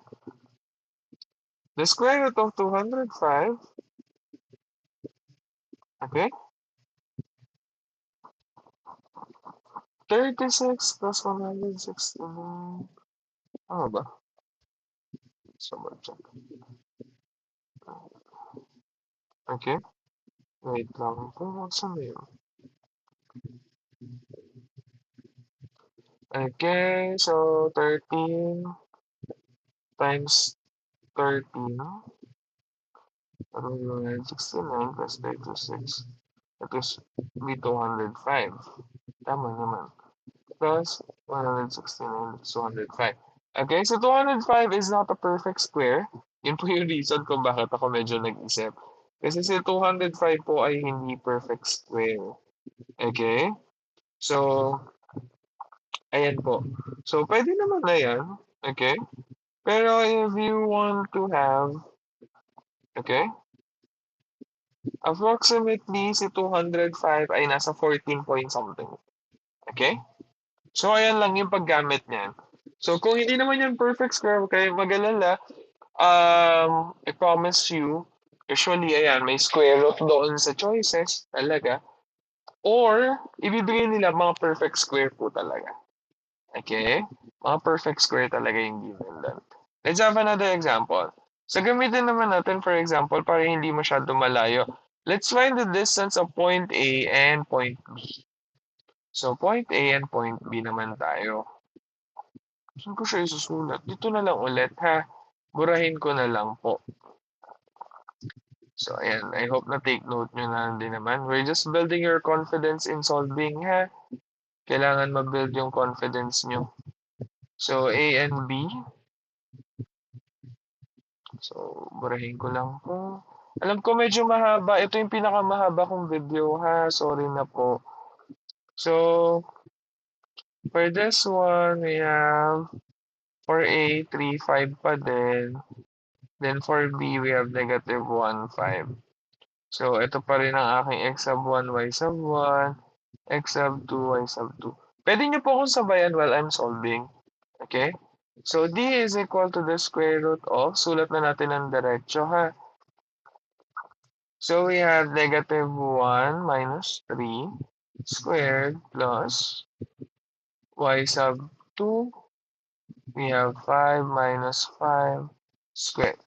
The square root of 205, okay? 36 plus 169. Ano ba? Someone check. Okay? Wait lang. Saan na yun? Okay, so 13 times 13. 169 plus 36. That is be 205. Tama naman. Plus 169 plus 205. Okay, so 205 is not a perfect square. Yun po yung reason kung bakit ako medyo nag-isip. Kasi si 205 po ay hindi perfect square. Okay? So, ayan po. So, pwede naman na yan. Okay? Pero if you want to have, okay, approximately si 205 ay nasa 14 point something. Okay? So, ayan lang yung paggamit niyan. So, kung hindi naman yung perfect square, huwag kayong mag-alala. I promise you, usually, ayan, may square root doon sa choices talaga. Or, ibibigay nila mga perfect square po talaga. Okay? Mga perfect square talaga yung given doon. Let's have another example. So, gamitin naman natin, for example, para hindi masyado malayo. Let's find the distance of point A and point B. So, point A and point B naman tayo. Saan ko siya isusulat? Dito na lang ulit, ha? Burahin ko na lang po. So, ayan. I hope na take note nyo na din naman. We're just building your confidence in solving, ha? Kailangan ma-build yung confidence nyo. So, A and B. So, burahin ko lang po. Alam ko medyo mahaba. Ito yung pinakamahaba kong video, ha? Sorry na po. So, for this one, we have for A, 3, 5 pa din. Then for B, we have negative 1, 5. So, ito pa rin ang aking x sub 1, y sub 1, x sub 2, y sub 2. Pwede nyo po akong sabayan while I'm solving. Okay? So, d is equal to the square root of, sulat na natin ang diretso ha. So, we have negative 1 minus 3 squared plus y sub 2. We have 5 minus 5 squared.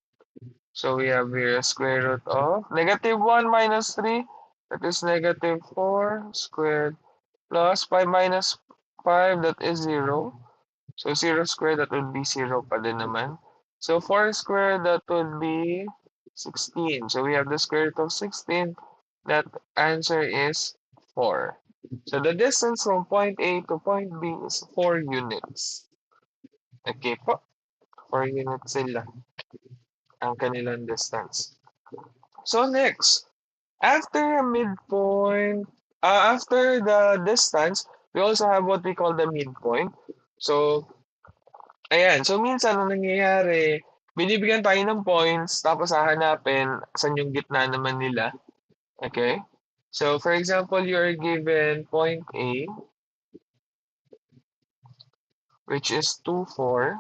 So we have here a square root of negative 1 minus 3, that is negative 4 squared, plus 5 minus 5, that is 0. So 0 squared, that would be 0 pa din naman. So 4 squared, that would be 16. So we have the square root of 16. That answer is 4. So the distance from point A to point B is 4 units. Okay po, 4 units sila ang kanilang distance. So next, after a midpoint, after the distance, we also have what we call the midpoint. So, ayan. So, minsan ang nangyayari, binibigyan tayo ng points, tapos hahanapin saan yung gitna naman nila. Okay? So, for example, you are given point A, which is 2, 4.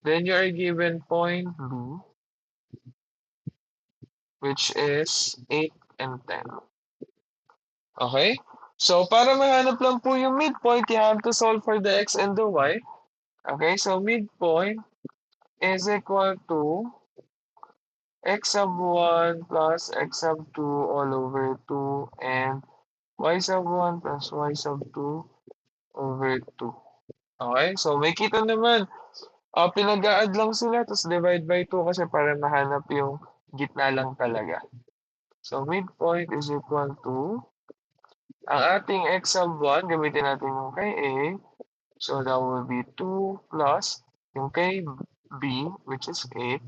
Then you are given point B, which is 8 and 10. Okay? So, para mahanap lang po yung midpoint, you have to solve for the x and the y. Okay, so midpoint is equal to x sub 1 plus x sub 2 all over 2 and y sub 1 plus y sub 2 over 2. Okay, so may kita naman. Pinag-a-add lang sila, tapos divide by 2 kasi para mahanap yung gitna lang talaga. So midpoint is equal to ang ating x sub 1, gamitin natin yung kay A. So that will be 2 plus yung kay B, which is 8,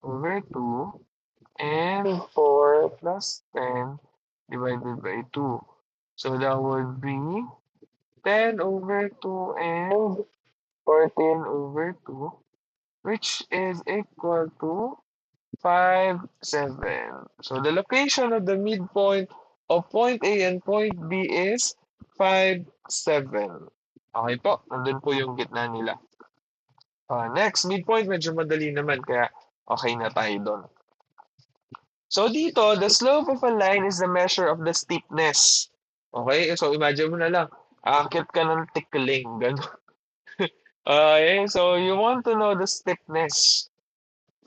over 2, and 4 plus 10 divided by 2. So that would be 10 over 2 and 14 over 2, which is equal to 5, 7. So the location of the midpoint of point A and point B is 5, 7. Okay po, nandun po yung gitna nila. Next, midpoint, medyo madali naman, kaya okay na tayo doon. So dito, the slope of a line is the measure of the steepness. Okay, so imagine mo na lang, aakit ka ng tikling, gano'n. Okay, so you want to know the steepness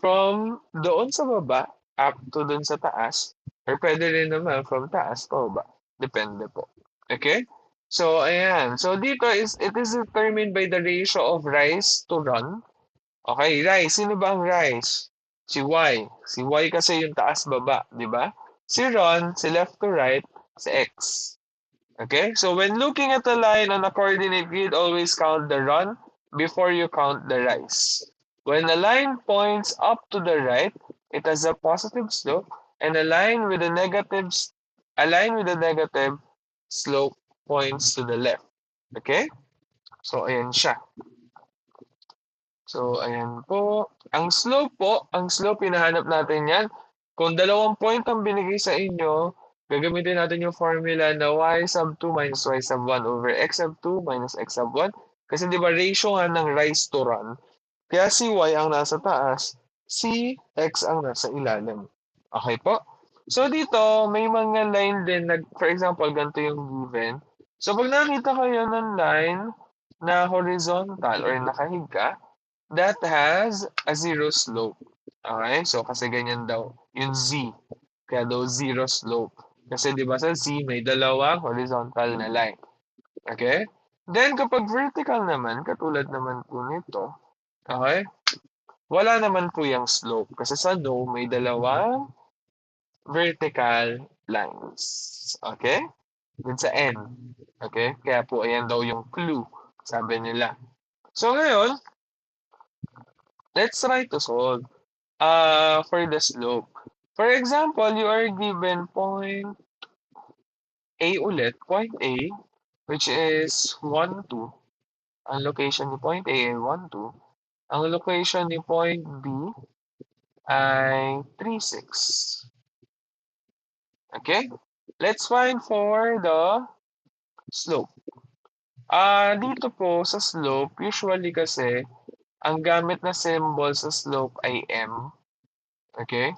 from doon sa baba up to doon sa taas, or pwede rin naman from taas pa baba. Depende po. Okay? So, ayan. So, dito it is determined by the ratio of rise to run. Okay, rise. Sino ba ang rise? Si Y. Si Y kasi yung taas-baba, di ba? Si run, si left to right, si X. Okay? So, when looking at a line on a coordinate grid, always count the run before you count the rise. When a line points up to the right, it has a positive slope, and a line with a negative slope points to the left. Okay? So, ayan siya. So, ayan po. Ang slope, hinahanap natin yan. Kung 2 point ang binigay sa inyo, gagamitin natin yung formula na y sub 2 minus y sub 1 over x sub 2 minus x sub 1. Kasi di ba ratio nga ng rise to run, kaya si y ang nasa taas, si x ang nasa ilalim. Okay po? So dito, may mga line din, for example, ganito yung given. So pag nakita kayo ng line na horizontal or nakahiga, that has a zero slope. Okay? So kasi ganyan daw, yung z. Kaya daw zero slope. Kasi di ba sa z may dalawang horizontal na line. Okay? Then kapag vertical naman, katulad naman po nito, okay? Wala naman po yung slope kasi sa no may dalawang vertical lines. Okay? Dun sa N. Okay? Kaya po ayan daw yung clue, sabi nila. So ngayon, let's try to solve for the slope. For example, you are given point A ulit, point A, which is 1, 2. Ang location ni point A ay 1, 2. Ang location ni point B ay 3, 6. Okay? Let's find for the slope. Dito po sa slope, usually kasi, ang gamit na symbol sa slope ay M. Okay?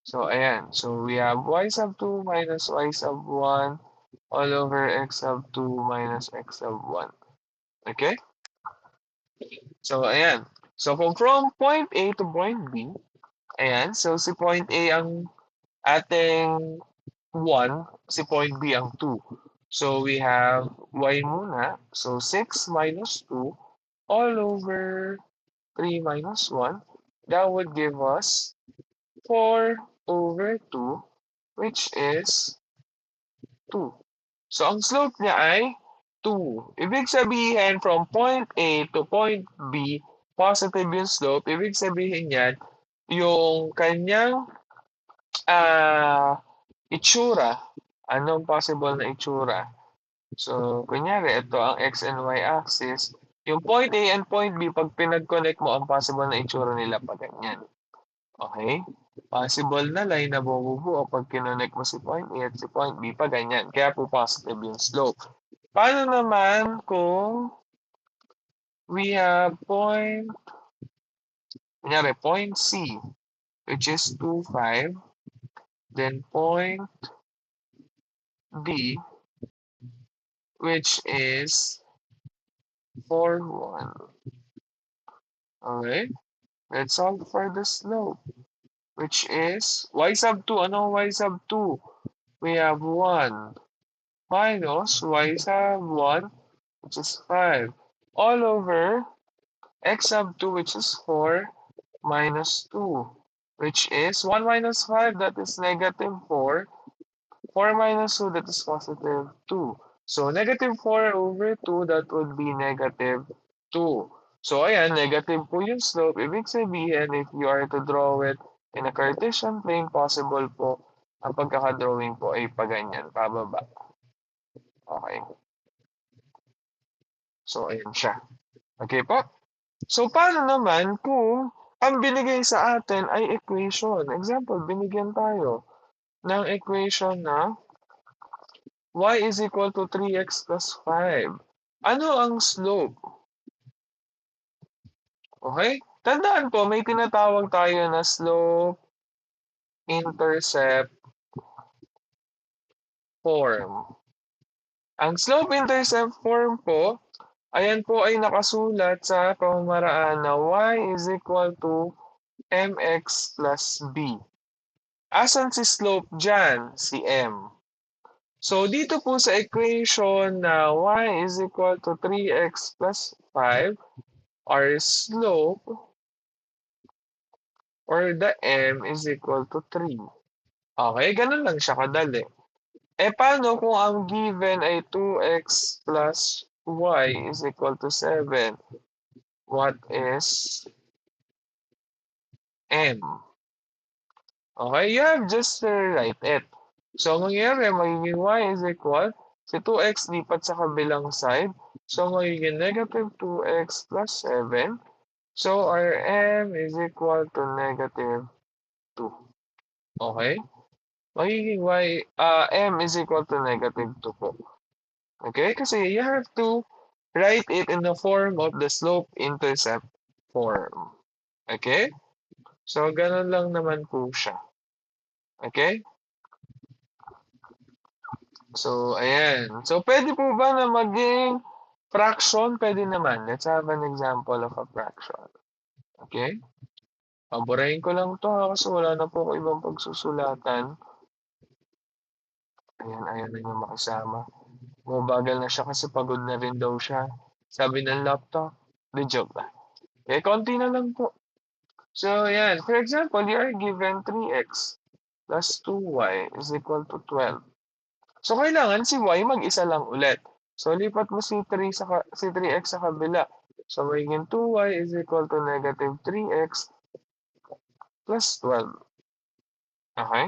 So, ayan. So, we have y sub 2 minus y sub 1 all over x sub 2 minus x sub 1. Okay? So, ayan. So, kung from point A to point B, ayan. So, si point A ang ating 1, si point B ang 2. So, we have y muna. So, 6 minus 2 all over 3 minus 1. That would give us 4 over 2, which is 2. So, ang slope niya ay 2. Ibig sabihin, from point A to point B, positive yung slope. Ibig sabihin yan, yung kanyang itsura. Anong possible na itsura? So, kunyari, ito ang x and y axis. Yung point A and point B, pag pinag-connect mo, ang possible na itsura nila pa ganyan. Okay? Possible na line na bububuo pag kinonect mo si point A at si point B pa ganyan. Kaya po positive yung slope. Paano naman kung we have point C, which is 2, 5, then point D, which is 4, 1. Okay? Let's solve for the slope, which is y sub 2. Ano y sub 2? We have 1 minus y sub 1, which is 5, all over x sub 2, which is 4, minus 2, which is 1 minus 5, that is negative 4. 4 minus 2, that is positive 2. So, negative 4 over 2, that would be negative 2. So, ayan, negative po yung slope. Ibig sabihin, if you are to draw it in a Cartesian plane, possible po, ang pagkakadrawing po ay paganyan, pababa. Okay. So, ayan siya. Okay po? So, paano naman kung ang binigay sa atin ay equation? Example, binigyan tayo ng equation na y is equal to 3x plus 5. Ano ang slope? Okay? Tandaan po, may tinatawag tayo na slope-intercept form. Ang slope-intercept form po, ayan po ay nakasulat sa pamamaraan na y is equal to mx plus b. Asan si slope dyan? Si m. So, dito po sa equation na y is equal to 3x plus 5, our slope or the m is equal to 3. Okay, ganun lang siya kadali. Paano kung ang given ay 2x plus y is equal to 7? What is m? Okay, you have just to write it. So, mangyayari, magiging y is equal, si 2x lipat sa kabilang side. So, magiging negative 2x plus 7. So, our m is equal to negative 2. Okay? Magiging m is equal to negative 2 po. Okay? Kasi you have to write it in the form of the slope-intercept form. Okay? So, ganun lang naman po siya. Okay? So, ayan. So, pwede po ba na maging fraction? Pwede naman. Let's have an example of a fraction. Okay? Paburahin ko lang to kasi wala na po ako ibang pagsusulatan. Ayan, ayan na yung makasama. Bumabagal na siya kasi pagod na rin daw siya. Sabi ng laptop. The joke lang. Okay, konti na lang po. So, yan. For example, you are given 3x plus 2y is equal to 12. So, kailangan si y mag-isa lang ulit. So, lipat mo si 3x sa kabila. So, magiging 2y is equal to negative 3x plus 12. Okay?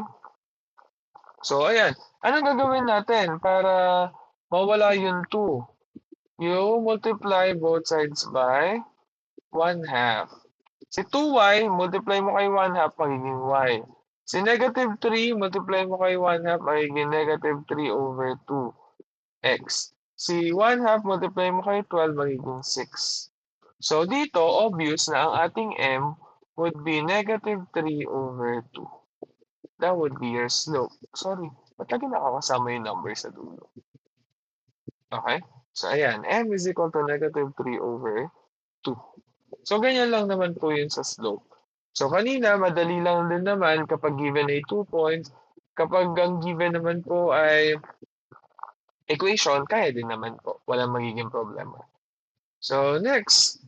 So, ayan. Anong gagawin natin para mawala yung 2? You multiply both sides by 1 half. Si 2y, multiply mo kay 1 half, magiging y. Si negative 3, multiply mo kay 1 half, magiging negative 3 over 2x. Si 1 half, multiply mo kay 12, magiging 6. So, dito, obvious na ang ating m would be negative 3 over 2. That would be your slope. Sorry, ba't lagi nakakasama yung number sa dulo? Okay? So, ayan, m is equal to negative 3 over 2. So, ganyan lang naman po yun sa slope. So, kanina, madali lang din naman kapag given ay 2 points. Kapag ang given naman po ay equation, kaya din naman po. Walang magiging problema. So, next.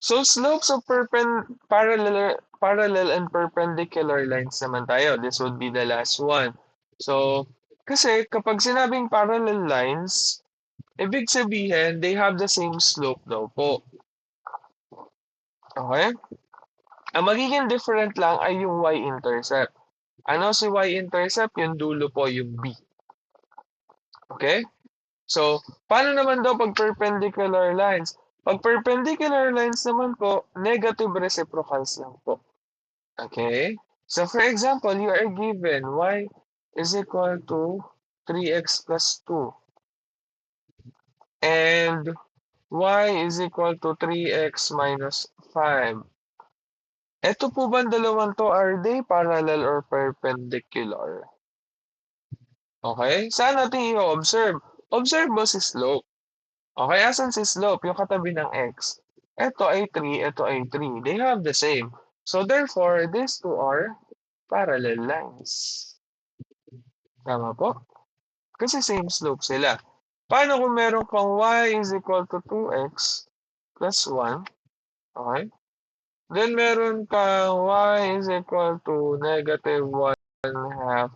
So, slopes of parallel and perpendicular lines naman tayo. This would be the last one. So, kasi kapag sinabing parallel lines, ibig sabihin, they have the same slope daw po. Okay? Ang magiging different lang ay yung y-intercept. Ano si y-intercept? Yung dulo po, yung b. Okay? So, paano naman daw pag perpendicular lines? Pag perpendicular lines naman po, negative reciprocals lang po. Okay? So, for example, you are given y is equal to 3x plus 2. And y is equal to 3x minus 5. Ito po ba dalawang to, are they parallel or perpendicular? Okay? Saan natin i-observe? Observe mo si slope. Okay, asan si slope? Yung katabi ng x. Ito ay 3, ito ay 3. They have the same. So therefore, these two are parallel lines. Tama po? Kasi same slope sila. Paano kung meron kang y is equal to 2x plus 1? Okay? Then meron kang y is equal to negative 1 half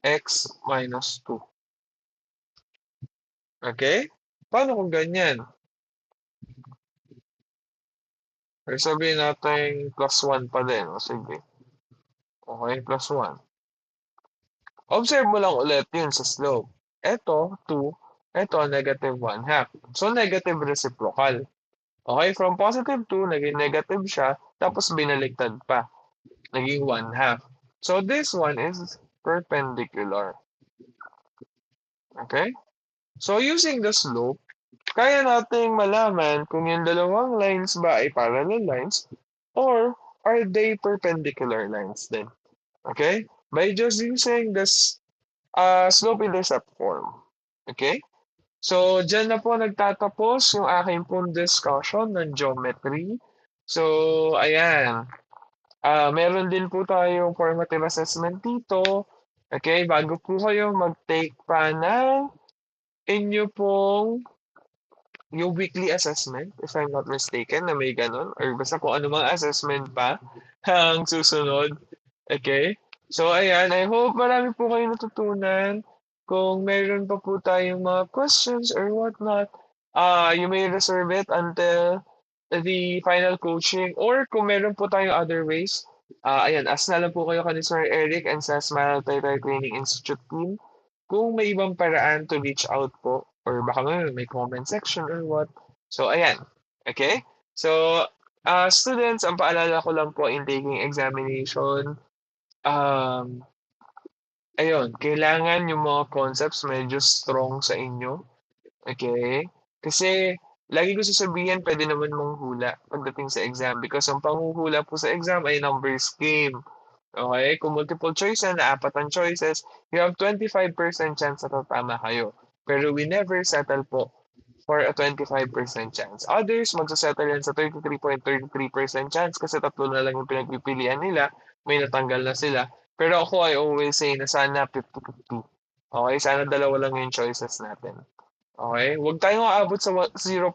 x minus 2. Okay? Paano kung ganyan? Or sabihin natin plus 1 pa din. O sige. Okay, plus 1. Observe mo lang ulit yun sa slope. Ito, 2. Ito, negative 1 half. So, negative reciprocal. Okay, from positive 2, naging negative siya, tapos binaliktad pa. Naging 1 half. So, this one is perpendicular. Okay? So, using the slope, kaya nating malaman kung yung dalawang lines ba ay parallel lines or are they perpendicular lines din. Okay? By just using this slope-intercept form. Okay? So, dyan na po nagtatapos yung aking pong discussion ng geometry. So, ayan. Meron din po tayong formative assessment dito. Okay? Bago po kayo mag-take pa ng inyo pong yung weekly assessment, if I'm not mistaken, na may ganun, or basta kung ano mga assessment pa ang susunod. Okay? So, ayan, I hope marami po kayo natutunan. Kung meron pa po tayong mga questions or whatnot, you may reserve it until the final coaching. Or kung meron po tayong other ways, ayan, ask na lang po kayo kani Sir Eric and sa Smile Taytay Training Institute team kung may ibang paraan to reach out po or baka may comment section or what. So, ayan. Okay? So, students, ang paalala ko lang po in taking examination, um, ayun, kailangan yung mga concepts medyo strong sa inyo. Okay? Kasi lagi ko sasabihin pwede naman manghula pagdating sa exam because ang panghuhula po sa exam ay numbers game. Okay? Kung multiple choice na apat ang choices, you have 25% chance na tatama kayo. Pero we never settle po for a 25% chance. Others, magsasettle yan sa 33.33% chance kasi tatlo na lang yung pinagpipilian nila, may natanggal na sila. Pero ako, I always say na sana 50-50. Okay? Sana dalawa lang yung choices natin. Okay? Huwag tayong aabot sa 0%.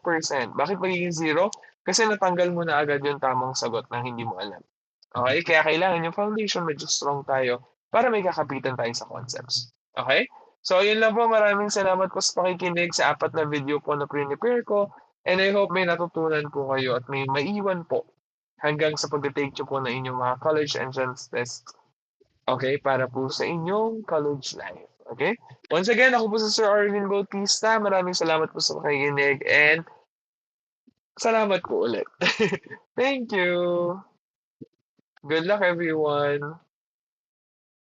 Bakit magiging 0? Kasi natanggal mo na agad yung tamang sagot na hindi mo alam. Okay? Kaya kailangan yung foundation medyo strong tayo para may kakapitan tayo sa concepts. Okay? So, yun lang po. Maraming salamat po sa pakikinig sa apat na video po na prepare ko. And I hope may natutunan po kayo at may maiwan po hanggang sa pag-take nyo po na inyong mga college entrance test. Okay? Para po sa inyong college life. Okay? Once again, ako po si Sir Arvin Bautista. Maraming salamat po sa pakikinig and salamat po ulit. Thank you. Good luck everyone.